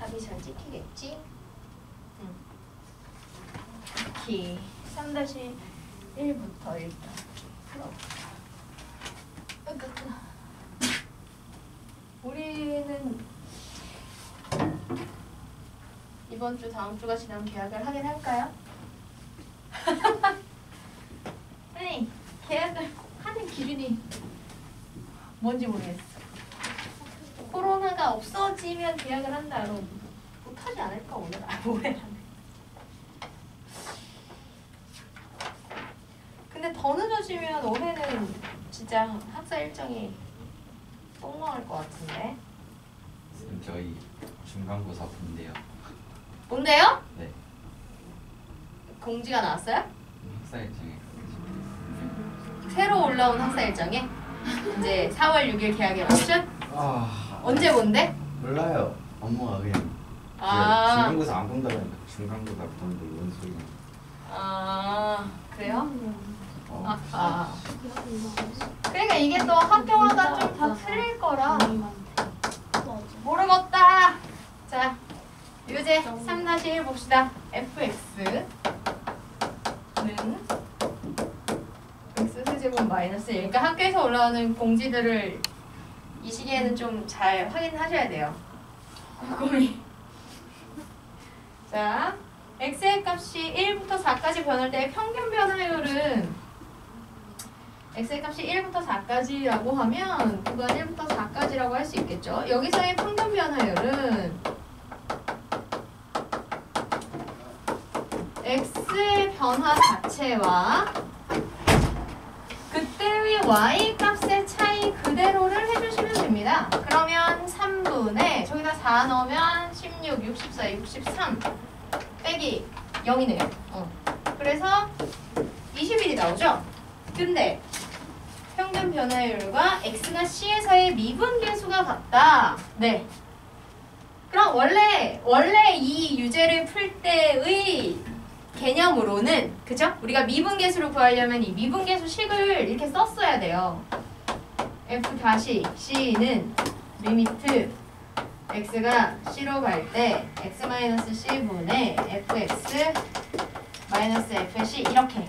답이 잘 찍히겠지? 키 3-1부터 일단 풀어볼까. 우리는 이번 주 다음 주가 지나면 계약을 하긴 할까요? 아니 계약을 하는 기준이 뭔지 모르겠어. 코로나가 없어지면 계약을 한다. 그럼 못하지 않을까 오늘? 올해는. 근데 더 늦어지면 올해는 진짜 학사 일정이 똥망할 것 같은데. 저희 중간고사 본대요. 뭔데요? 네. 공지가 나왔어요? 학사 일정에 새로 올라온 학사 일정에 이제 4월 6일 계약에 맞춘? 언제 본대? 몰라요. 업무가 그냥 중간고사 안 본다고 하니까 중간고사 본데 이런 소리가. 그래요? 그러니까 이게 또 학교마다 좀 다 틀릴 거라 모르겠다. 자, 유제 3-1 봅시다. fx는 x제곱 마이너스 1. 그러니까 학교에서 올라오는 공지들을 이 시기에는 좀 잘 확인하셔야 돼요. 꼼꼼히. 자, x의 값이 1부터 4까지 변할 때 평균 변화율은 x의 값이 1부터 4까지라고 하면 구간 1부터 4까지라고 할 수 있겠죠. 여기서의 평균 변화율은 x의 변화 자체와 그때의 y 값의 차이 그대로를 해주시면 됩니다. 그러면 3분의 저기다 4 넣으면 16, 64, 63 빼기 0이네요. 그래서 21이 나오죠. 근데 평균 변화율과 x가 c에서의 미분계수가 같다. 네. 그럼 원래 이 유제를 풀 때의 개념으로는 그죠? 우리가 미분계수를 구하려면 이 미분계수식을 이렇게 썼어야 돼요. f-c는 리미트 x가 c로 갈 때 x-c분의 fx 마이너스 fc 이렇게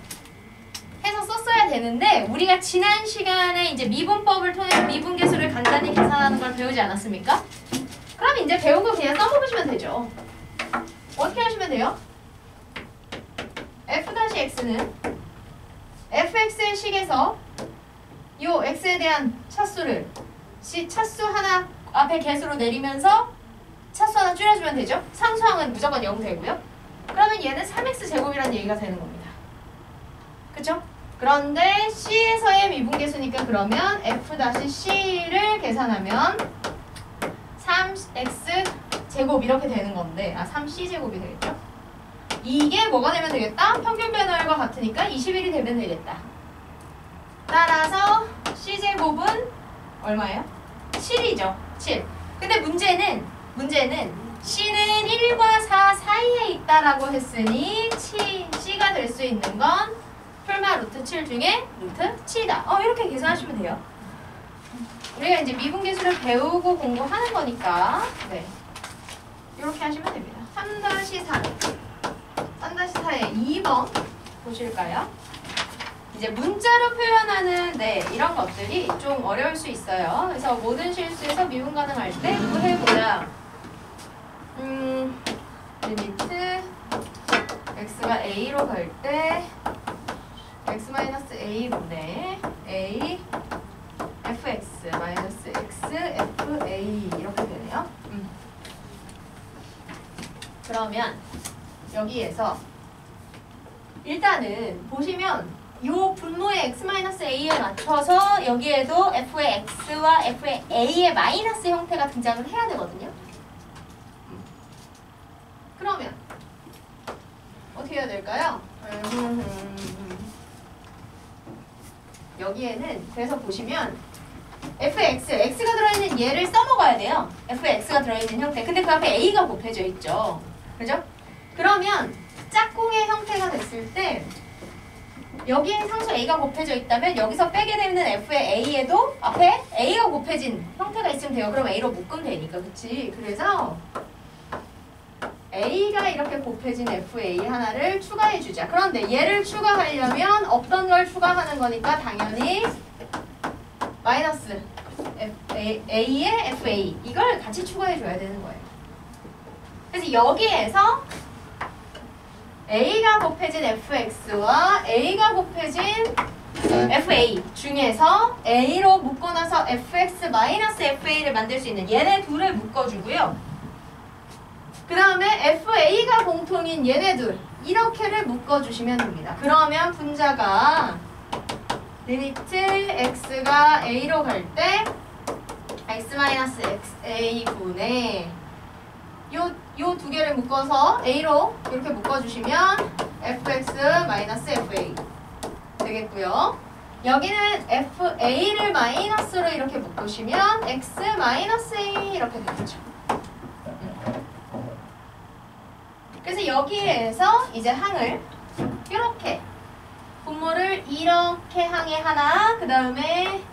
해서 썼어야 되는데 우리가 지난 시간에 이제 미분법을 통해서 미분계수를 간단히 계산하는 걸 배우지 않았습니까? 그럼 이제 배운 거 그냥 써먹으시면 되죠. 어떻게 하시면 돼요? f-x는 fx의 식에서 요 x에 대한 차수를 차수 하나 앞에 개수로 내리면서 차수 하나 줄여주면 되죠? 상수항은 무조건 0 되고요. 그러면 얘는 3x 제곱이라는 얘기가 되는 겁니다. 그쵸? 그런데 c에서의 미분계수니까 그러면 f-c를 계산하면 3x 제곱 이렇게 되는 건데 3c 제곱이 되겠죠? 이게 뭐가 되면 되겠다? 평균 변화율과 같으니까 21이 되면 되겠다. 따라서 c제곱은 얼마예요? 7이죠. 7. 근데 문제는 c는 1과 4 사이에 있다라고 했으니 c가 될 수 있는 건 풀마 루트 7 중에 루트 7이다. 이렇게 계산하시면 돼요. 우리가 이제 미분계수를 배우고 공부하는 거니까 네. 이렇게 하시면 됩니다. 3-4의 2번 보실까요? 이제 문자로 표현하는 이런 것들이 좀 어려울 수 있어요. 그래서 모든 실수에서 미분 가능할 때 해보자. 리미트 x가 a로 갈 때 x-a분의 a fx 마이너스 x fa 이렇게 되네요. 그러면 여기에서 일단은 보시면 요 분모의 x-a에 맞춰서 여기에도 f의 x와 f의 a의 마이너스 형태가 등장을 해야 되거든요. 그러면 어떻게 해야 될까요? 여기에는 그래서 보시면 fx가 들어있는 얘를 써먹어야 돼요. fx가 들어있는 형태. 근데 그 앞에 a가 곱해져 있죠. 그죠? 그러면 짝꿍의 형태가 됐을 때 여기에 상수 a가 곱해져 있다면 여기서 빼게 되는 f의 a에도 앞에 a가 곱해진 형태가 있으면 돼요. 그럼 a로 묶으면 되니까. 그치? 그래서 a가 이렇게 곱해진 fA 하나를 추가해주자. 그런데 얘를 추가하려면 없던 걸 추가하는 거니까 당연히 마이너스 a의 fa 이걸 같이 추가해줘야 되는 거예요. 그래서 여기에서 a가 곱해진 fx와 a가 곱해진 fa 중에서 a로 묶어놔서 fx 마이너스 fa를 만들 수 있는 얘네 둘을 묶어주고요. 그 다음에 fa가 공통인 얘네 둘 이렇게를 묶어주시면 됩니다. 그러면 분자가 리미트 x가 a로 갈 때 x-xa 요 두 개를 묶어서 a로 이렇게 묶어주시면 fx-fa 되겠고요. 여기는 fa를 마이너스로 이렇게 묶으시면 x-a 이렇게 되겠죠. 그래서 여기에서 이제 항을 이렇게 분모를 이렇게 항에 하나 그 다음에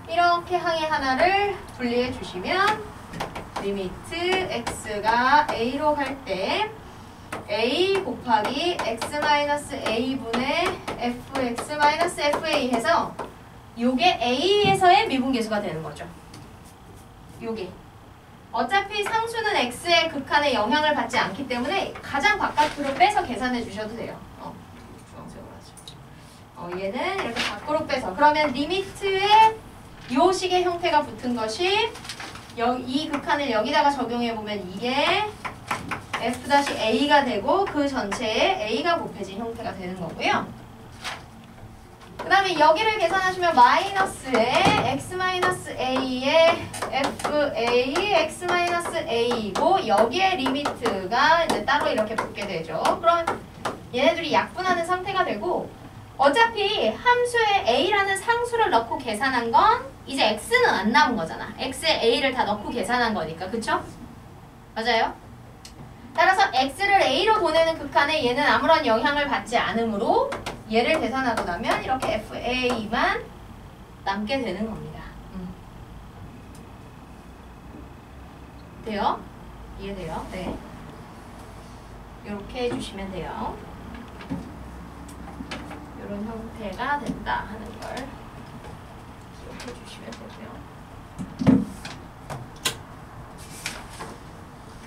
이렇게 항에 하나를 분리해 주시면 리미트 x가 a로 갈 때 a 곱하기 x-a분의 fx-fa 해서 요게 a에서의 미분계수가 되는 거죠. 요게 어차피 상수는 x의 극한에 영향을 받지 않기 때문에 가장 바깥으로 빼서 계산해 주셔도 돼요. 주황색으로 하죠. 얘는 이렇게 밖으로 빼서 그러면 리미트에 요 식의 형태가 붙은 것이 이 극한을 여기다가 적용해보면 이게 f-a가 되고 그 전체에 a가 곱해진 형태가 되는 거고요. 그 다음에 여기를 계산하시면 마이너스에 x-a의 fa x-a이고 여기에 리미트가 이제 따로 이렇게 붙게 되죠. 그럼 얘네들이 약분하는 상태가 되고 어차피 함수에 a라는 상수를 넣고 계산한 건 이제 x는 안 남은 거잖아. x에 a를 다 넣고 계산한 거니까. 그쵸? 맞아요? 따라서 x를 a로 보내는 극한에 얘는 아무런 영향을 받지 않으므로 얘를 계산하고 나면 이렇게 fa만 남게 되는 겁니다. 돼요? 이해돼요? 네. 이렇게 해주시면 돼요. 이런 형태가 된다 하는 걸 기억해 주시면 되고요.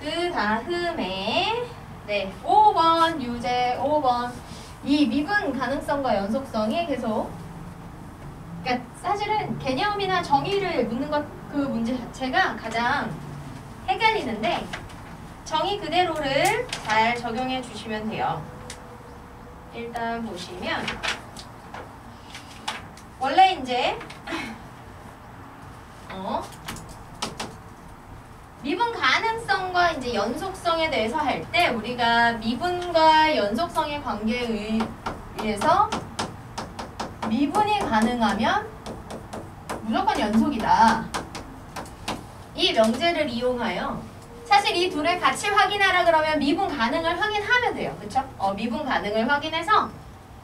그 다음에 네 5번 유제 5번 이 미분 가능성과 연속성이 계속 그러니까 사실은 개념이나 정의를 묻는 것 그 문제 자체가 가장 헷갈리는데 정의 그대로를 잘 적용해 주시면 돼요. 일단 보시면 원래 이제 미분 가능성과 이제 연속성에 대해서 할 때 우리가 미분과 연속성의 관계에 의해서 미분이 가능하면 무조건 연속이다. 이 명제를 이용하여 사실 이 둘을 같이 확인하라 그러면 미분 가능을 확인하면 돼요. 그쵸? 미분 가능을 확인해서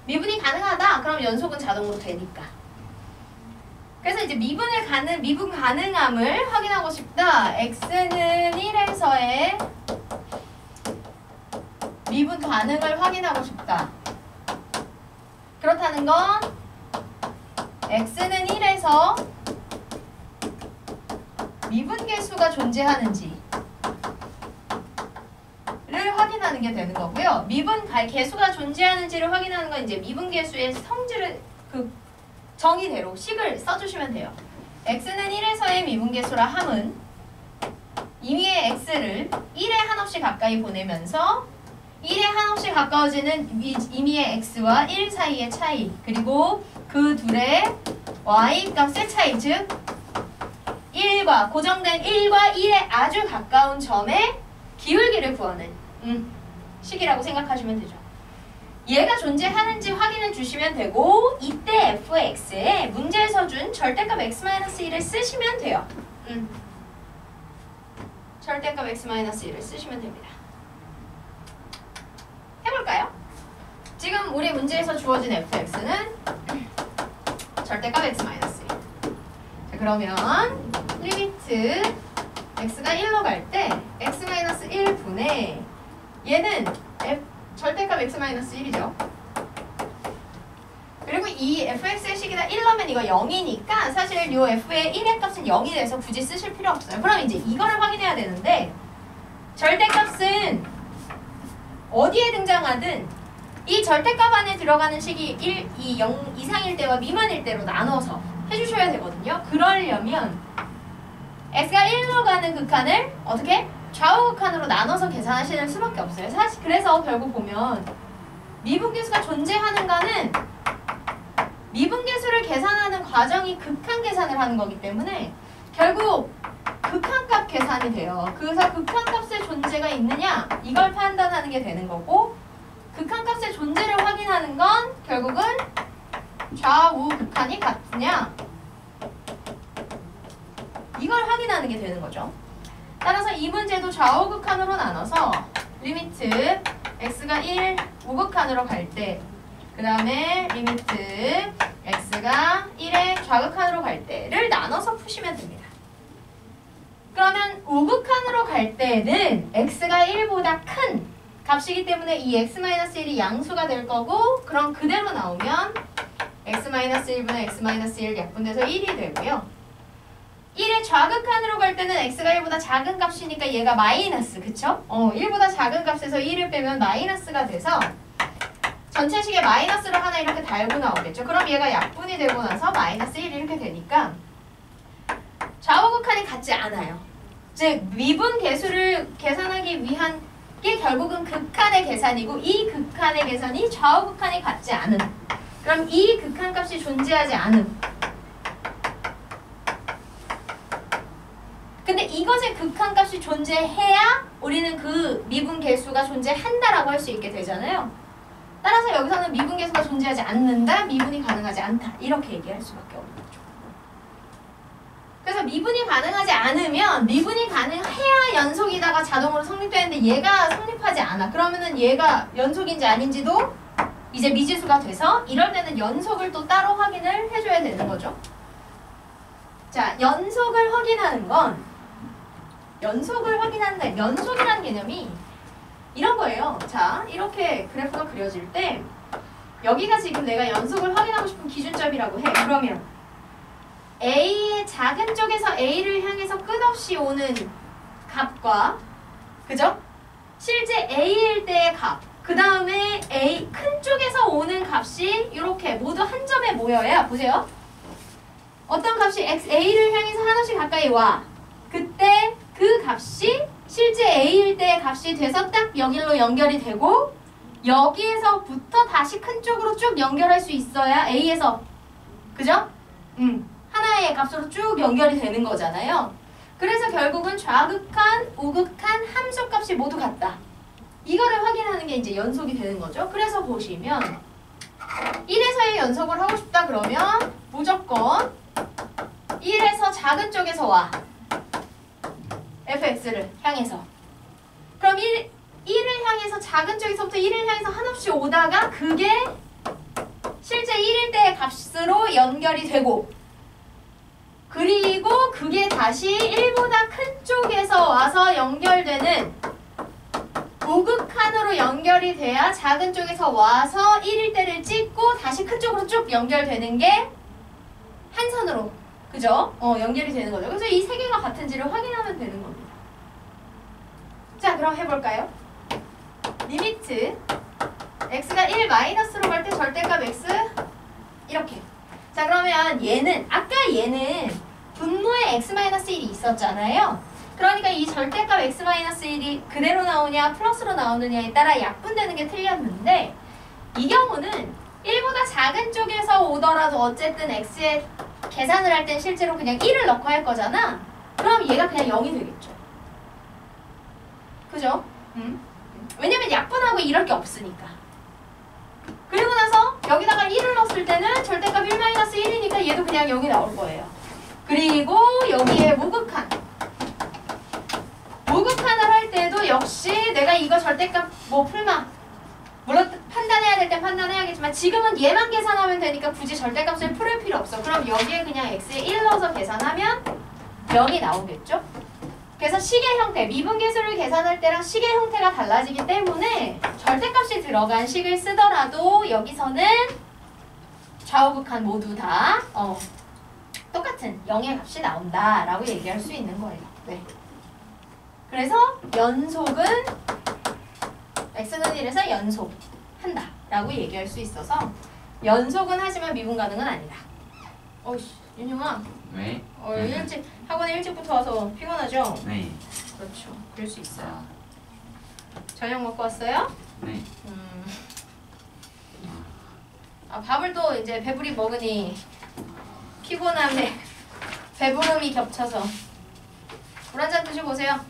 미분이 가능하다. 그럼 연속은 자동으로 되니까. 그래서 이제 미분 가능함을 확인하고 싶다. x는 1에서의 미분 가능을 확인하고 싶다. 그렇다는 건 x는 1에서 미분계수가 존재하는지를 확인하는 게 되는 거고요. 계수가 존재하는지를 확인하는 건 이제 미분계수의 성질을 정의대로 식을 써주시면 돼요. x는 1에서의 미분계수라 함은 임의의 x를 1에 한없이 가까이 보내면서 1에 한없이 가까워지는 임의의 x와 1 사이의 차이 그리고 그 둘의 y 값의 차이 즉 1과 고정된 1과 1에 아주 가까운 점의 기울기를 구하는 식이라고 생각하시면 되죠. 얘가 존재하는지 확인해 주시면 되고 이때 fx에 문제에서 준 절대값 x-1을 쓰시면 돼요. 절대값 x-1을 쓰시면 됩니다. 해볼까요? 지금 지금 우리 문제에서 주어진 fx는 절대값 x-1. 자, 그러면 리미트 x가 1로 갈 때 x-1분의 얘는 절대값 x-1이죠. 그리고 이 fx의 식이다 1넣으면 이거 0이니까 사실 이 f의 1의 값은 0이 돼서 굳이 쓰실 필요 없어요. 그럼 이제 이거를 확인해야 되는데 절대값은 어디에 등장하든 이 절대값 안에 들어가는 식이 1, 2, 0 이상일 때와 미만일 때로 나눠서 해주셔야 되거든요. 그러려면 x가 1로 가는 극한을 어떻게? 좌우 극한으로 나눠서 계산하시는 수밖에 없어요. 사실 그래서 결국 보면 미분계수가 존재하는가는 미분계수를 계산하는 과정이 극한 계산을 하는 거기 때문에 결국 극한값 계산이 돼요. 그래서 극한값의 존재가 있느냐 이걸 판단하는 게 되는 거고 극한값의 존재를 확인하는 건 결국은 좌우 극한이 같으냐 이걸 확인하는 게 되는 거죠. 따라서 이 문제도 좌우 극한으로 나눠서 리미트 x가 1 우극한으로 갈 때 그 다음에 리미트 x가 1의 좌극한으로 갈 때를 나눠서 푸시면 됩니다. 그러면 우극한으로 갈 때는 x가 1보다 큰 값이기 때문에 이 x-1이 양수가 될 거고 그럼 그대로 나오면 x-1분의 x-1 약분돼서 1이 되고요. 1의 좌극한으로 갈 때는 x가 1보다 작은 값이니까 얘가 마이너스, 그쵸? 1보다 작은 값에서 1을 빼면 마이너스가 돼서 전체식에 마이너스를 하나 이렇게 달고 나오겠죠. 그럼 얘가 약분이 되고 나서 마이너스 1 이렇게 되니까 좌우극한이 같지 않아요. 즉 미분 계수를 계산하기 위한 게 결국은 극한의 계산이고 이 극한의 계산이 좌우극한이 같지 않음. 그럼 이 극한값이 존재하지 않음. 근데 이것의 극한값이 존재해야 우리는 그 미분계수가 존재한다라고 할 수 있게 되잖아요. 따라서 여기서는 미분계수가 존재하지 않는다, 미분이 가능하지 않다 이렇게 얘기할 수밖에 없는 거죠. 그래서 미분이 가능하지 않으면 미분이 가능해야 연속이다가 자동으로 성립되는데 얘가 성립하지 않아. 그러면은 얘가 연속인지 아닌지도 이제 미지수가 돼서 이럴 때는 연속을 또 따로 확인을 해줘야 되는 거죠. 자, 연속을 확인하는 건 연속이라는 개념이 이런 거예요. 자, 이렇게 그래프가 그려질 때 여기가 지금 내가 연속을 확인하고 싶은 기준점이라고 해. 그러면 A의 작은 쪽에서 A를 향해서 끝없이 오는 값과 그죠? 실제 A일 때의 값 그 다음에 A 큰 쪽에서 오는 값이 이렇게 모두 한 점에 모여야 보세요. 어떤 값이 A를 향해서 하나씩 가까이 와. 그때 그 값이 실제 A일 때의 값이 돼서 딱 여기로 연결이 되고 여기에서부터 다시 큰 쪽으로 쭉 연결할 수 있어야 A에서 그죠? 하나의 값으로 쭉 연결이 되는 거잖아요. 그래서 결국은 좌극한, 우극한 함수값이 모두 같다. 이거를 확인하는 게 이제 연속이 되는 거죠. 그래서 보시면 1에서의 연속을 하고 싶다 그러면 무조건 1에서 작은 쪽에서 와. fx를 향해서. 그럼 1을 향해서 작은 쪽에서부터 1을 향해서 한없이 오다가 그게 실제 1일 때의 값으로 연결이 되고 그리고 그게 다시 1보다 큰 쪽에서 와서 연결되는 우극한으로 연결이 돼야 작은 쪽에서 와서 1일 때를 찍고 다시 큰 쪽으로 쭉 연결되는 게 한 선으로 그죠? 연결이 되는 거죠. 그래서 이 세 개가 같은지를 확인하면 되는 겁니다. 자, 그럼 해볼까요? 리미트 x가 1 마이너스로 갈 때 절대값 x 이렇게. 자, 그러면 얘는 아까 얘는 분모에 x-1이 있었잖아요. 그러니까 이 절대값 x-1이 그대로 나오냐 플러스로 나오느냐에 따라 약분되는 게 틀렸는데 이 경우는 1보다 작은 쪽에서 오더라도 어쨌든 x의 계산을 할 땐 실제로 그냥 1을 넣고 할 거잖아. 그럼 얘가 그냥 0이 되겠죠. 그죠? 왜냐면 약분하고 이럴 게 없으니까. 그리고 나서 여기다가 1을 넣었을 때는 절대값 1-1이니까 얘도 그냥 0이 나올 거예요. 그리고 여기에 무극한을 할 때도 역시 내가 이거 절대값 뭐 풀마 물론 판단해야 될 땐 판단해야겠지만 지금은 얘만 계산하면 되니까 굳이 절대값을 풀을 필요 없어. 그럼 여기에 그냥 x에 1 넣어서 계산하면 0이 나오겠죠? 그래서 식의 형태, 미분계수를 계산할 때랑 식의 형태가 달라지기 때문에 절대값이 들어간 식을 쓰더라도 여기서는 좌우극한 모두 다 똑같은 0의 값이 나온다라고 얘기할 수 있는 거예요. 네. 그래서 연속은 x는 1에서 연속한다 라고 얘기할 수 있어서 연속은 하지만 미분 가능은 아니다. 어이씨, 윤용아. 왜? 일찍 학원에 일찍부터 와서 피곤하죠? 네. 그렇죠. 그럴 수 있어요. 저녁 먹고 왔어요? 네. 밥을 또 이제 배부리 먹으니 피곤함에 배부름이 겹쳐서 물 한 잔 드시고 오세요.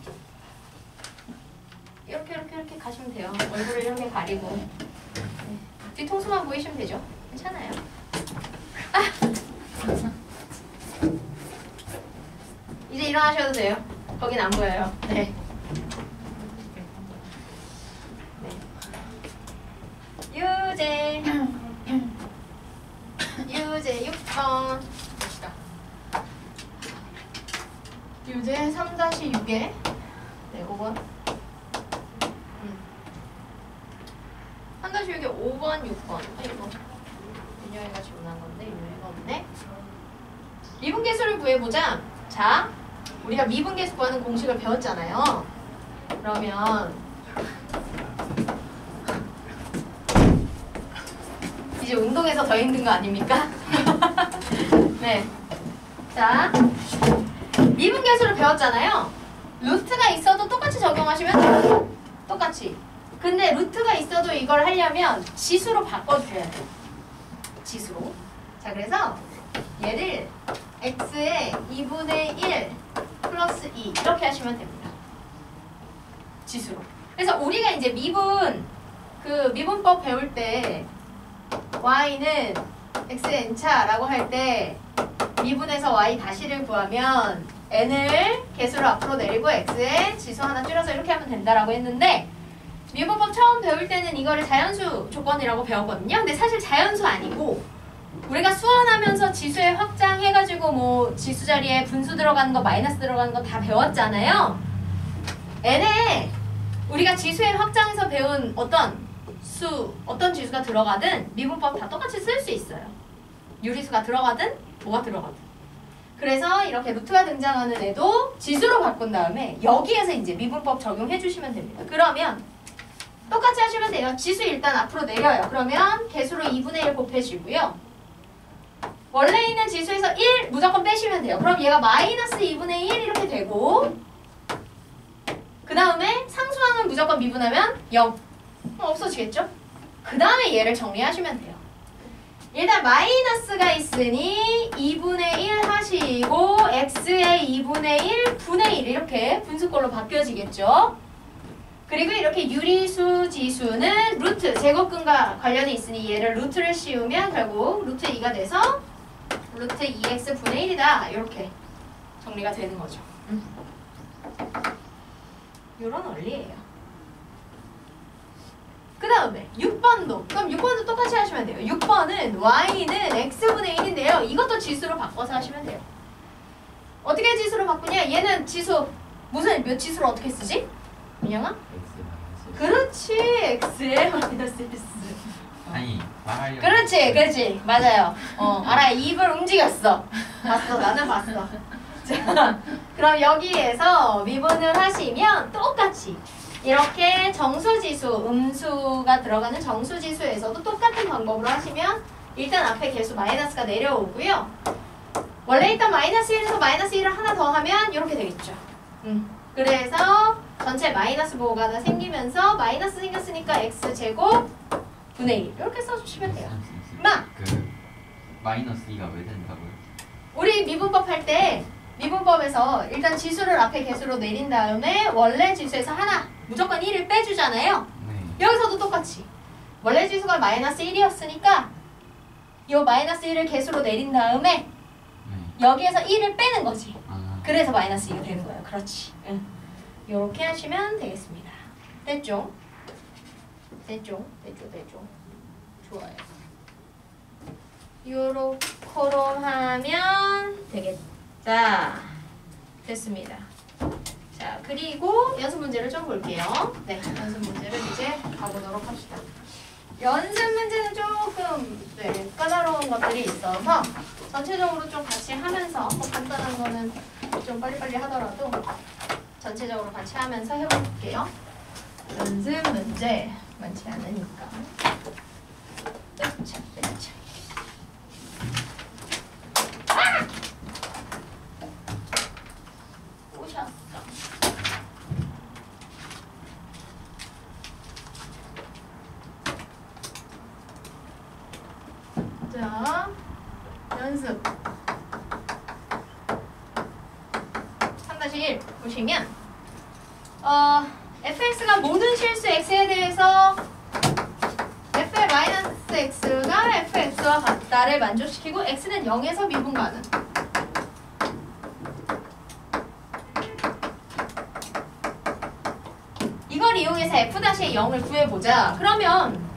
이렇게 가시면 돼요. 얼굴을 이렇게 가리고 뒤통수만 보이시면 되죠. 괜찮아요. 이제 일어나셔도 돼요. 거긴 안 보여요. 네. 유제 6번 봅시다. 유제 3-6에 네, 5번 3-6에 5번, 6번 이거 윤영이가 질문한 건데 윤영이가 없네. 미분계수를 구해보자. 자, 우리가 미분계수 구하는 공식을 배웠잖아요. 그러면 이제 운동에서 더 힘든 거 아닙니까? 네. 자, 미분계수를 배웠잖아요. 루트가 있어도 똑같이 적용하시면 돼요. 똑같이. 근데 루트가 있어도 이걸 하려면 지수로 바꿔주셔야 돼요. 지수로. 자, 그래서 얘를 x의 2분의 1 플러스 2 이렇게 하시면 됩니다. 지수로. 그래서 우리가 이제 미분법 배울 때 y는 x의 n차라고 할 때 미분에서 y 다시를 구하면 n을 개수로 앞으로 내리고 x의 지수 하나 줄여서 이렇게 하면 된다라고 했는데 미분법 처음 배울 때는 이거를 자연수 조건이라고 배웠거든요. 근데 사실 자연수 아니고 우리가 수원하면서 지수에 확장해가지고 뭐 지수 자리에 분수 들어가는 거 마이너스 들어가는 거 다 배웠잖아요. n에 우리가 지수에 확장해서 배운 어떤 지수가 들어가든 미분법 다 똑같이 쓸 수 있어요. 유리수가 들어가든 뭐가 들어가든. 그래서 이렇게 루트가 등장하는 애도 지수로 바꾼 다음에 여기에서 이제 미분법 적용해 주시면 됩니다. 그러면 똑같이 하시면 돼요. 지수 일단 앞으로 내려요. 그러면 개수로 2분의 1 곱해주고요. 원래 있는 지수에서 1 무조건 빼시면 돼요. 그럼 얘가 마이너스 2분의 1 이렇게 되고 그 다음에 상수항은 무조건 미분하면 0. 없어지겠죠? 그 다음에 얘를 정리하시면 돼요. 일단 마이너스가 있으니 2분의 1 하시고 x의 2분의 1 분의 1 이렇게 분수꼴로 바뀌어지겠죠? 그리고 이렇게 유리수 지수는 루트 제곱근과 관련이 있으니 얘를 루트를 씌우면 결국 루트 2가 돼서 루트 2x 분의 1이다 이렇게 정리가 되는 거죠. 이런 원리예요. 그 다음에 6번도 그럼 6번도 똑같이 하시면 돼요. 6번은 y는 x분의 1인데요. 이것도 지수로 바꿔서 하시면 돼요. 어떻게 지수로 바꾸냐? 얘는 지수 무슨 몇 지수로 어떻게 쓰지? 민영아? 그렇지. x에 마이너스 1. 아니 말하려고. 그렇지 맞아요. 알아. 입을 움직였어. 봤어. 나는 봤어. 자, 그럼 여기에서 미분을 하시면 똑같이 이렇게 정수지수, 음수가 들어가는 정수지수에서도 똑같은 방법으로 하시면 일단 앞에 개수 마이너스가 내려오고요. 원래 있던 마이너스 1에서 마이너스 1을 하나 더 하면 이렇게 되겠죠. 그래서 전체 마이너스 부호가 하나 생기면서 마이너스 생겼으니까 x제곱 분의 1 이렇게 써주시면 돼요. 그 마이너스 2가 왜 된다고요? 우리 미분법 할 때 미분법에서 일단 지수를 앞에 개수로 내린 다음에 원래 지수에서 하나 무조건 1을 빼주잖아요. 네. 여기서도 똑같이 원래 지수가 마이너스 1이었으니까 이 마이너스 1을 개수로 내린 다음에 여기에서 1을 빼는 거지. 그래서 마이너스 2가 되는 거예요. 그렇지. 이렇게 하시면 되겠습니다. 됐죠? 됐죠? 좋아요. 요렇게로 하면 되겠다. 됐습니다. 자, 그리고 연습 문제를 좀 볼게요. 네, 연습 문제를 이제 가보도록 합시다. 연습 문제는 조금 까다로운 것들이 있어서 전체적으로 좀 같이 하면서 간단한 거는 좀 빨리빨리 하더라도 전체적으로 같이 하면서 해볼게요. 연습 문제 많지 않으니까. 자. 아! 오셨어. 자, 연습 3-1 보시면 fx가 모든 실수 x에 대해서 fx가 fx와 같다를 만족시키고 x는 0에서 미분 가능. 이걸 이용해서 f'의 0을 구해보자. 그러면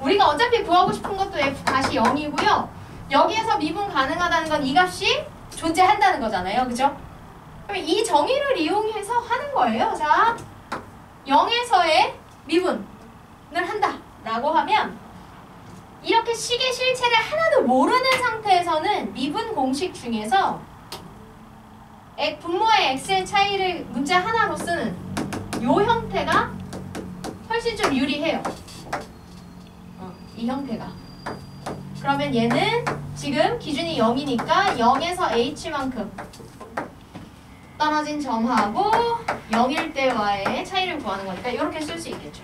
우리가 어차피 구하고 싶은 것도 f'0이고요. 여기에서 미분 가능하다는 건 이 값이 존재한다는 거잖아요. 그죠? 그럼 이 정의를 이용해서 하는 거예요. 자, 0에서의 미분을 한다 라고 하면 이렇게 식의 실체를 하나도 모르는 상태에서는 미분 공식 중에서 분모의 x의 차이를 문자 하나로 쓰는 요 형태가 훨씬 좀 유리해요. 이 형태가. 그러면 얘는 지금 기준이 0이니까 0에서 h만큼 떨어진 점하고 0일 때와의 차이를 구하는 거니까 이렇게 쓸 수 있겠죠.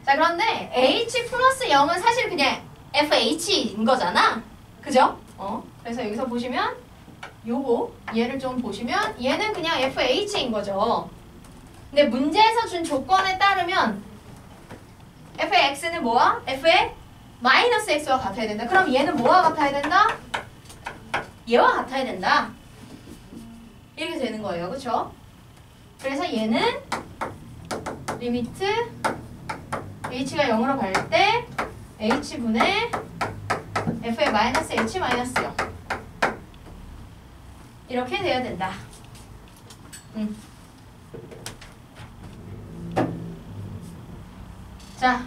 자, 그런데 h 플러스 0은 사실 그냥 fh인 거잖아. 그죠? 그래서 여기서 보시면 요거 얘를 좀 보시면 얘는 그냥 fh인 거죠. 근데 문제에서 준 조건에 따르면 f의 x는 뭐와? f의 마이너스 x와 같아야 된다. 그럼 얘는 뭐와 같아야 된다? 얘와 같아야 된다. 이렇게 되는 거예요. 그쵸? 그래서 얘는 리미트 h가 0으로 갈 때 h분의 f의 마이너스 h 마이너스 0 이렇게 돼야 된다. 자,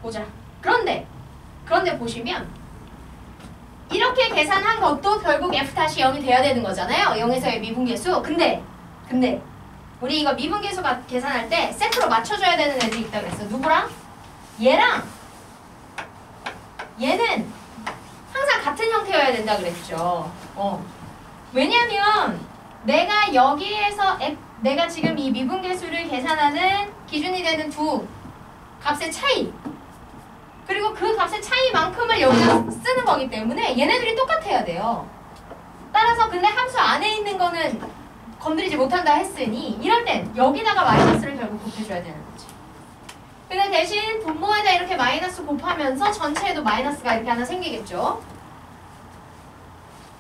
보자. 그런데 보시면 이렇게 계산한 것도 결국 f'0이 돼야 되는 거잖아요. 0에서의 미분계수. 근데 우리 이거 미분계수가 계산할 때 세트로 맞춰줘야 되는 애들이 있다고 그랬어. 누구랑? 얘랑 얘는 항상 같은 형태여야 된다 그랬죠. 왜냐면 내가 여기에서 내가 지금 이 미분계수를 계산하는 기준이 되는 두 값의 차이 그리고 그 값의 차이만큼을 여기다 쓰는 거기 때문에 얘네들이 똑같아야 돼요. 따라서 근데 함수 안에 있는 거는 건드리지 못한다 했으니 이럴 땐 여기다가 마이너스를 결국 곱해줘야 되는 거지. 근데 대신 분모에다 이렇게 마이너스 곱하면서 전체에도 마이너스가 이렇게 하나 생기겠죠.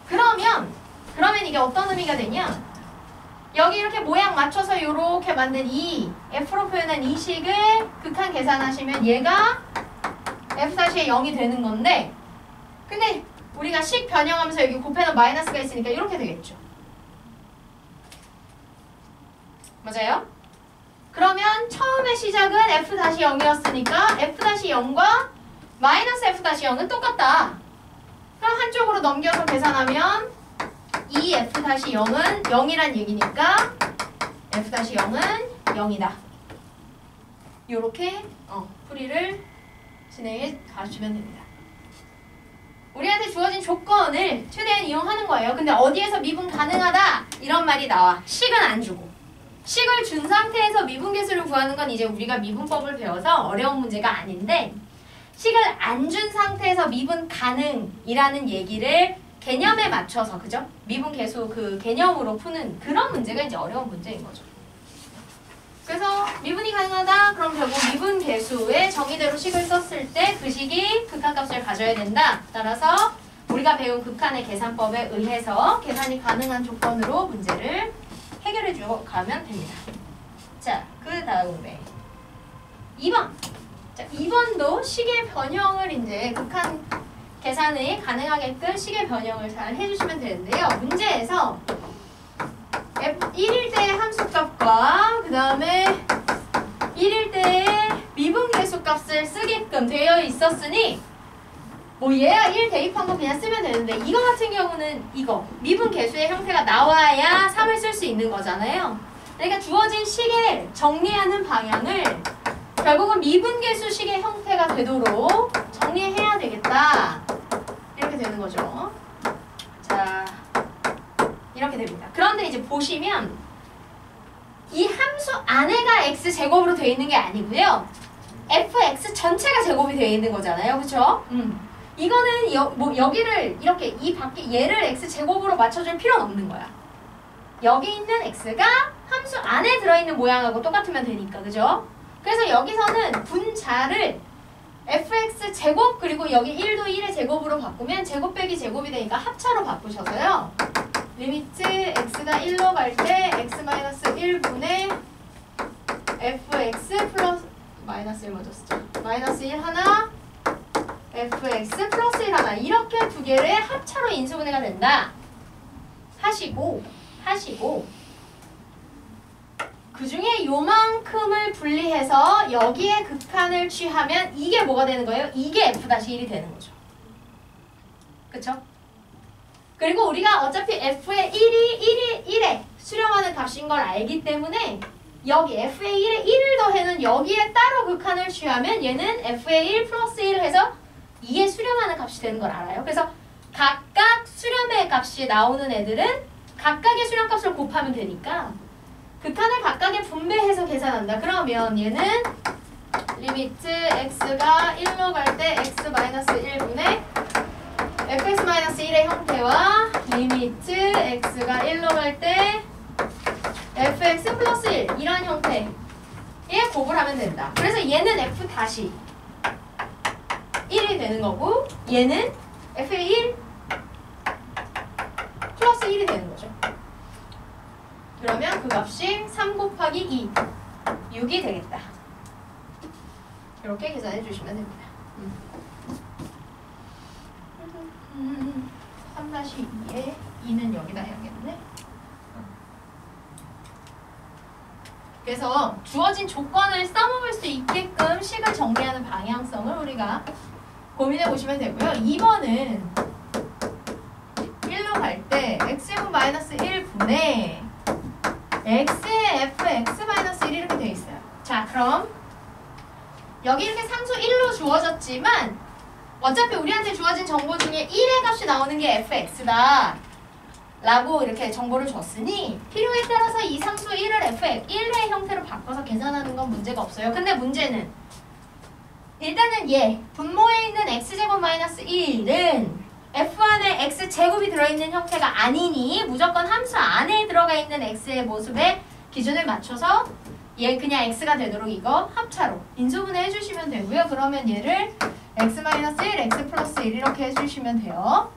그러면 이게 어떤 의미가 되냐? 여기 이렇게 모양 맞춰서 이렇게 만든 이 f로 표현한 이 식을 극한 계산하시면 얘가 f''의 0이 되는 건데 근데 우리가 식 변형하면서 여기 곱해놓은 마이너스가 있으니까 이렇게 되겠죠. 맞아요? 그러면 처음에 시작은 f'0이었으니까 f'0과 마이너스 f'0은 똑같다. 그럼 한쪽으로 넘겨서 계산하면 이 f'0은 0이란 얘기니까 f'0은 0이다. 요렇게 풀이를 진행해 가주시면 됩니다. 우리한테 주어진 조건을 최대한 이용하는 거예요. 근데 어디에서 미분 가능하다 이런 말이 나와. 식은 안 주고. 식을 준 상태에서 미분계수를 구하는 건 이제 우리가 미분법을 배워서 어려운 문제가 아닌데 식을 안 준 상태에서 미분 가능이라는 얘기를 개념에 맞춰서 그죠? 미분계수 그 개념으로 푸는 그런 문제가 이제 어려운 문제인 거죠. 그래서 미분이 가능하다? 그럼 결국 미분계수의 정의대로 식을 썼을 때 그 식이 극한값을 가져야 된다. 따라서 우리가 배운 극한의 계산법에 의해서 계산이 가능한 조건으로 문제를 해결해 주어 가면 됩니다. 자, 그 다음에 2번. 자, 2번도 식의 변형을 이제 극한 계산이 가능하게끔 식의 변형을 잘 해주시면 되는데요. 문제에서 F1일 때의 함수값과 그 다음에 1일 때의 미분계수값을 쓰게끔 되어 있었으니 뭐 얘야 1 대입한 거 그냥 쓰면 되는데 이거 같은 경우는 이거 미분계수의 형태가 나와야 3을 쓸 수 있는 거잖아요. 그러니까 주어진 식을 정리하는 방향을 결국은 미분계수식의 형태가 되도록 정리해야 되겠다. 이렇게 되는 거죠. 자, 이렇게 됩니다. 그런데 이제 보시면 이 함수 안에가 x제곱으로 되어 있는 게 아니고요. fx 전체가 제곱이 되어 있는 거잖아요. 그렇죠? 이거는 여기를 이렇게 이 밖에 얘를 x제곱으로 맞춰줄 필요는 없는 거야. 여기 있는 x가 함수 안에 들어있는 모양하고 똑같으면 되니까. 그죠? 그래서 여기서는 분자를 fx 제곱 그리고 여기 1도 1의 제곱으로 바꾸면 제곱 빼기 제곱이 되니까 합차로 바꾸셔서요. 리미트 x가 1로 갈 때 x-1분의 fx 플러스 마이너스 1 먼저 쓰자. 마이너스 1 하나 fx 플러스 1 하나 이렇게 두 개를 합차로 인수분해가 된다. 하시고 그 중에 요만큼을 분리해서 여기에 극한을 취하면 이게 뭐가 되는 거예요? 이게 f-1이 되는 거죠. 그쵸? 그리고 우리가 어차피 f의 1에 수렴하는 값인 걸 알기 때문에 여기 f의 1에 1을 더해는 여기에 따로 극한을 취하면 얘는 f의 1 플러스 1을 해서 2에 수렴하는 값이 되는 걸 알아요. 그래서 각각 수렴의 값이 나오는 애들은 각각의 수렴값을 곱하면 되니까 극한을 각각에 분배해서 계산한다. 그러면 얘는 리미트 x가 1로 갈 때 x-1분의 fx-1의 형태와 리미트 x가 1로 갈 때 fx 플러스 1 이런 형태의 곱을 하면 된다. 그래서 얘는 f-1이 되는 거고 얘는 f의 1 플러스 1이 되는 거죠. 그러면 그 값이 3 곱하기 2 6이 되겠다. 이렇게 계산해 주시면 됩니다. 3-2에 2는 여기다 해야겠네. 그래서 주어진 조건을 써먹을 수 있게끔 식을 정리하는 방향성을 우리가 고민해 보시면 되고요. 2번은 1로 갈 때 x-1분의 x의 fx-1 이렇게 되어 있어요. 자, 그럼 여기 이렇게 상수 1로 주어졌지만 어차피 우리한테 주어진 정보 중에 1의 값이 나오는 게 fx다 라고 이렇게 정보를 줬으니 필요에 따라서 이 상수 1을 f1의 형태로 바꿔서 계산하는 건 문제가 없어요. 근데 문제는 일단은 얘 분모에 있는 x제곱 마이너스 1은 f 안에 x제곱이 들어있는 형태가 아니니 무조건 함수 안에 들어가 있는 x의 모습에 기준을 맞춰서 얘 그냥 x가 되도록 이거 합차로 인수분해 해주시면 되고요. 그러면 얘를 x-1, x 플러스 1 이렇게 해주시면 돼요.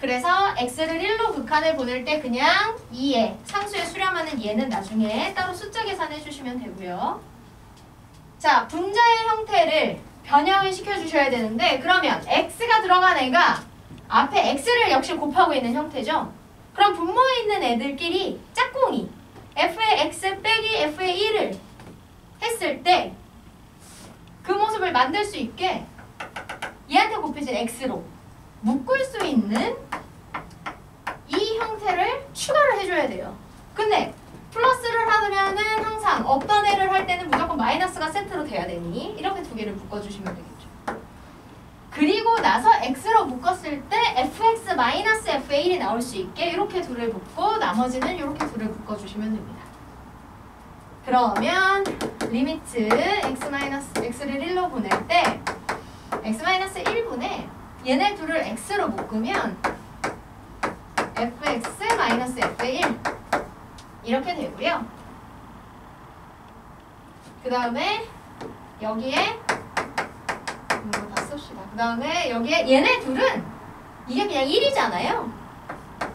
그래서 x를 1로 극한을 보낼 때 그냥 2에 상수에 수렴하는 얘는 나중에 따로 숫자 계산해 주시면 되고요. 자, 분자의 형태를 변형을 시켜주셔야 되는데 그러면 x가 들어간 애가 앞에 x를 역시 곱하고 있는 형태죠. 그럼 분모에 있는 애들끼리 짝꿍이 f의 x 빼기 f의 1을 했을 때 그 모습을 만들 수 있게 얘한테 곱해진 x로 묶을 수 있는 이 형태를 추가를 해줘야 돼요. 근데 플러스를 하면은 항상 없던 애를 할 때는 무조건 마이너스가 세트로 돼야 되니 이렇게 두 개를 묶어주시면 되겠죠. 그리고 나서 x로 묶었을 때 fx-f의 1이 나올 수 있게 이렇게 둘을 묶고 나머지는 이렇게 둘을 묶어주시면 됩니다. 그러면 리미트 x를 1로 보낼 때 x-1분의 얘네 둘을 x로 묶으면 fx-f의 1 이렇게 되고요. 그 다음에 여기에 다 씁시다. 그 다음에 여기에 얘네 둘은 이게 그냥 1이잖아요.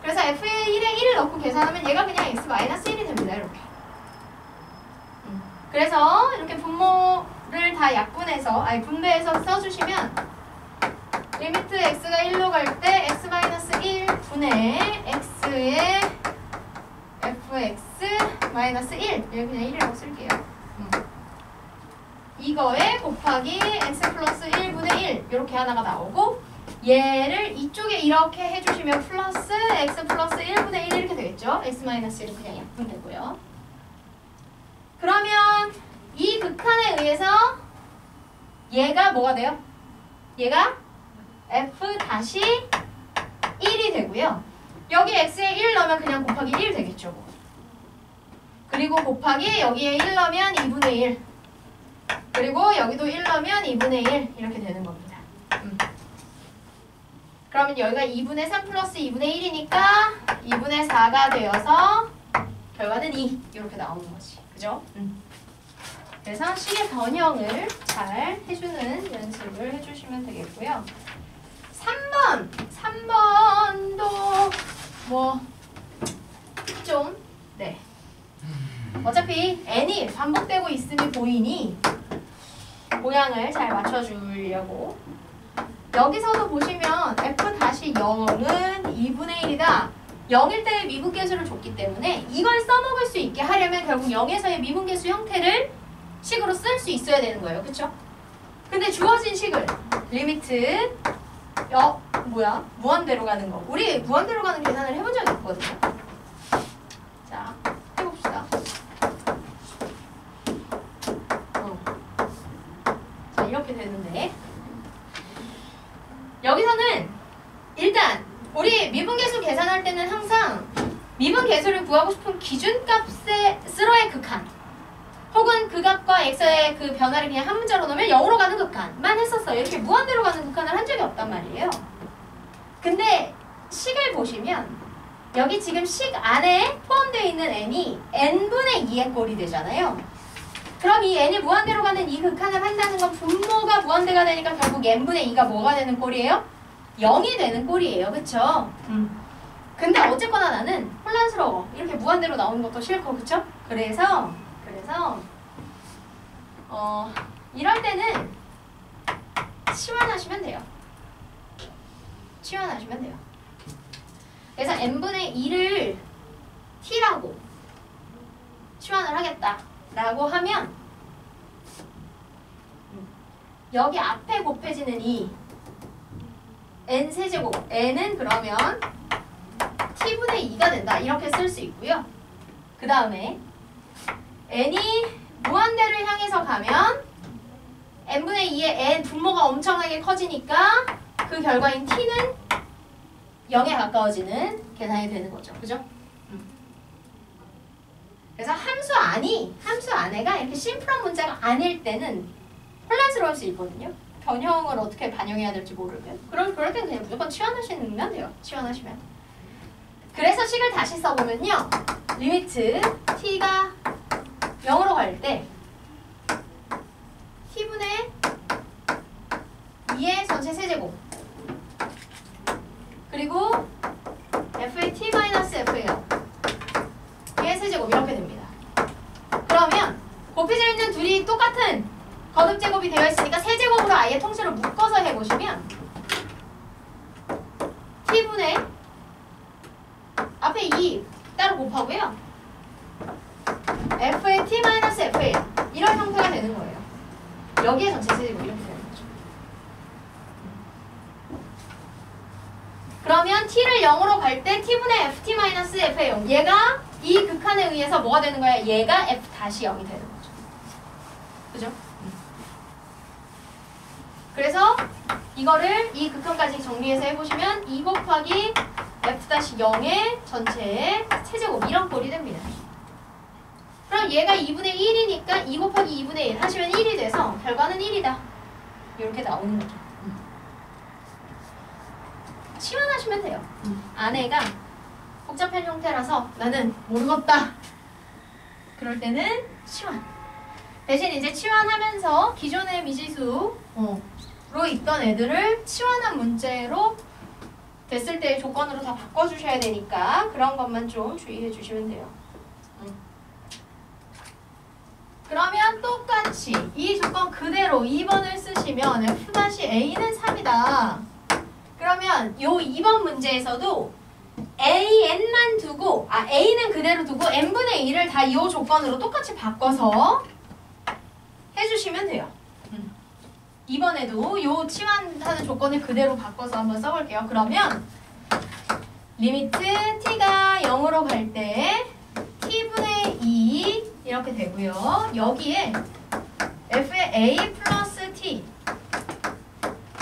그래서 f의 1에 1을 넣고 계산하면 얘가 그냥 x-1이 됩니다. 이렇게. 그래서 이렇게 분모를 다 약분해서 분배해서 써주시면 리미트 x가 1로 갈 때 x-1 분의 x의 fx-1 여기 그냥 1이라고 쓸게요. 이거에 곱하기 x 플러스 1분의 1 이렇게 하나가 나오고 얘를 이쪽에 이렇게 해주시면 플러스 x 플러스 1분의 1 이렇게 되겠죠. x-1은 그냥 약분되고요. 그러면 이 극한에 의해서 얘가 뭐가 돼요? 얘가 f-1이 되고요. 여기 x에 1 넣으면 그냥 곱하기 1 되겠죠. 그리고 곱하기 여기에 1 넣으면 2분의 1 그리고 여기도 1 넣으면 2분의 1 이렇게 되는 겁니다. 그러면 여기가 2분의 3 플러스 2분의 1이니까 2분의 4가 되어서 결과는 2 이렇게 나오는 거지. 그죠? 그래서 식의 변형을 잘 해주는 연습을 해주시면 되겠고요. 3번도 뭐 좀 네. 어차피 n이 반복되고 있음이 보이니 모양을 잘 맞춰주려고 여기서도 보시면 f-0은 2분의 1이다. 0일 때의 미분계수를 줬기 때문에 이걸 써먹을 수 있게 하려면 결국 0에서의 미분계수 형태를 식으로 쓸 수 있어야 되는 거예요. 그쵸? 근데 주어진 식을 리미트 무한대로 가는 거. 우리 무한대로 가는 계산을 해본 적이 있거든요. 자, 해봅시다. 자, 이렇게 되는데 여기서는 일단 우리 미분계수 계산할 때는 항상 미분계수를 구하고 싶은 기준값으로의 극한 혹은 그 값과 x의 그 변화를 그냥 한 문자로 넣으면 0으로 가는 극한만 했었어요. 이렇게 무한대로 가는 극한을 한 적이 없단 말이에요. 근데 식을 보시면 여기 지금 식 안에 포함되어 있는 n이 n분의 2의 꼴이 되잖아요. 그럼 이 n이 무한대로 가는 이 극한을 한다는 건 분모가 무한대가 되니까 결국 n분의 2가 뭐가 되는 꼴이에요? 0이 되는 꼴이에요. 그쵸? 근데 어쨌거나 나는 혼란스러워. 이렇게 무한대로 나오는 것도 싫고, 그쵸? 그래서 이럴 때는 치환하시면 돼요. 치환하시면 돼요. 그래서 n분의 2를 t라고 치환을 하겠다라고 하면 여기 앞에 곱해지는 이 n세제곱 n은 그러면 t분의 2가 된다. 이렇게 쓸 수 있고요. 그 다음에 n이 무한대를 향해서 가면 n분의 2의 n 분모가 엄청나게 커지니까 그 결과인 t는 0에 가까워지는 계산이 되는 거죠. 그죠? 그래서 함수 안에가 이렇게 심플한 문자가 아닐 때는 혼란스러울 수 있거든요. 변형을 어떻게 반영해야 될지 모르면. 그럴 때는 그냥 무조건 치환하시면 돼요. 치환하시면. 그래서 식을 다시 써보면요. 리미트 t가 0으로 갈 때 t분의 2의 전체 세제곱 그리고 f의 t-f의 0의 세제곱 이렇게 됩니다. 그러면 곱해져 있는 둘이 똑같은 거듭제곱이 되어 있으니까 세제곱으로 아예 통째로 묶어서 해보시면 t분의 앞에 2 따로 곱하고요. f의 t-f의 1 이런 형태가 되는 거예요. 여기에 전체 세제곱 이렇게 되는 거죠. 그러면 t를 0으로 갈 때 t분의 ft-f의 0 얘가 이 극한에 의해서 뭐가 되는 거야? 얘가 f-0이 되는 거죠. 그죠? 그래서 이거를 이 극한까지 정리해서 해보시면 2 곱하기 f-0의 전체의 세제곱 이런 꼴이 됩니다. 그럼 얘가 2분의 1이니까 2 곱하기 2분의 1 하시면 1이 돼서 결과는 1이다. 이렇게 나오는 거죠. 치환하시면 돼요. 안에가 복잡한 형태라서 나는 모르겠다. 그럴 때는 치환. 대신 이제 치환하면서 기존의 미지수로 있던 애들을 치환한 문제로 됐을 때의 조건으로 다 바꿔주셔야 되니까 그런 것만 좀 주의해 주시면 돼요. 그러면 똑같이 이 조건 그대로 2번을 쓰시면 F-A는 3이다. 그러면 요 2번 문제에서도 AN만 두고 A는 그대로 두고 n분의 1을 다 이 조건으로 똑같이 바꿔서 해주시면 돼요. 이번에도 요 치환하는 조건을 그대로 바꿔서 한번 써볼게요. 그러면 리미트 t가 0으로 갈 때 t분의 2 이렇게 되고요. 여기에 f의 a 플러스 t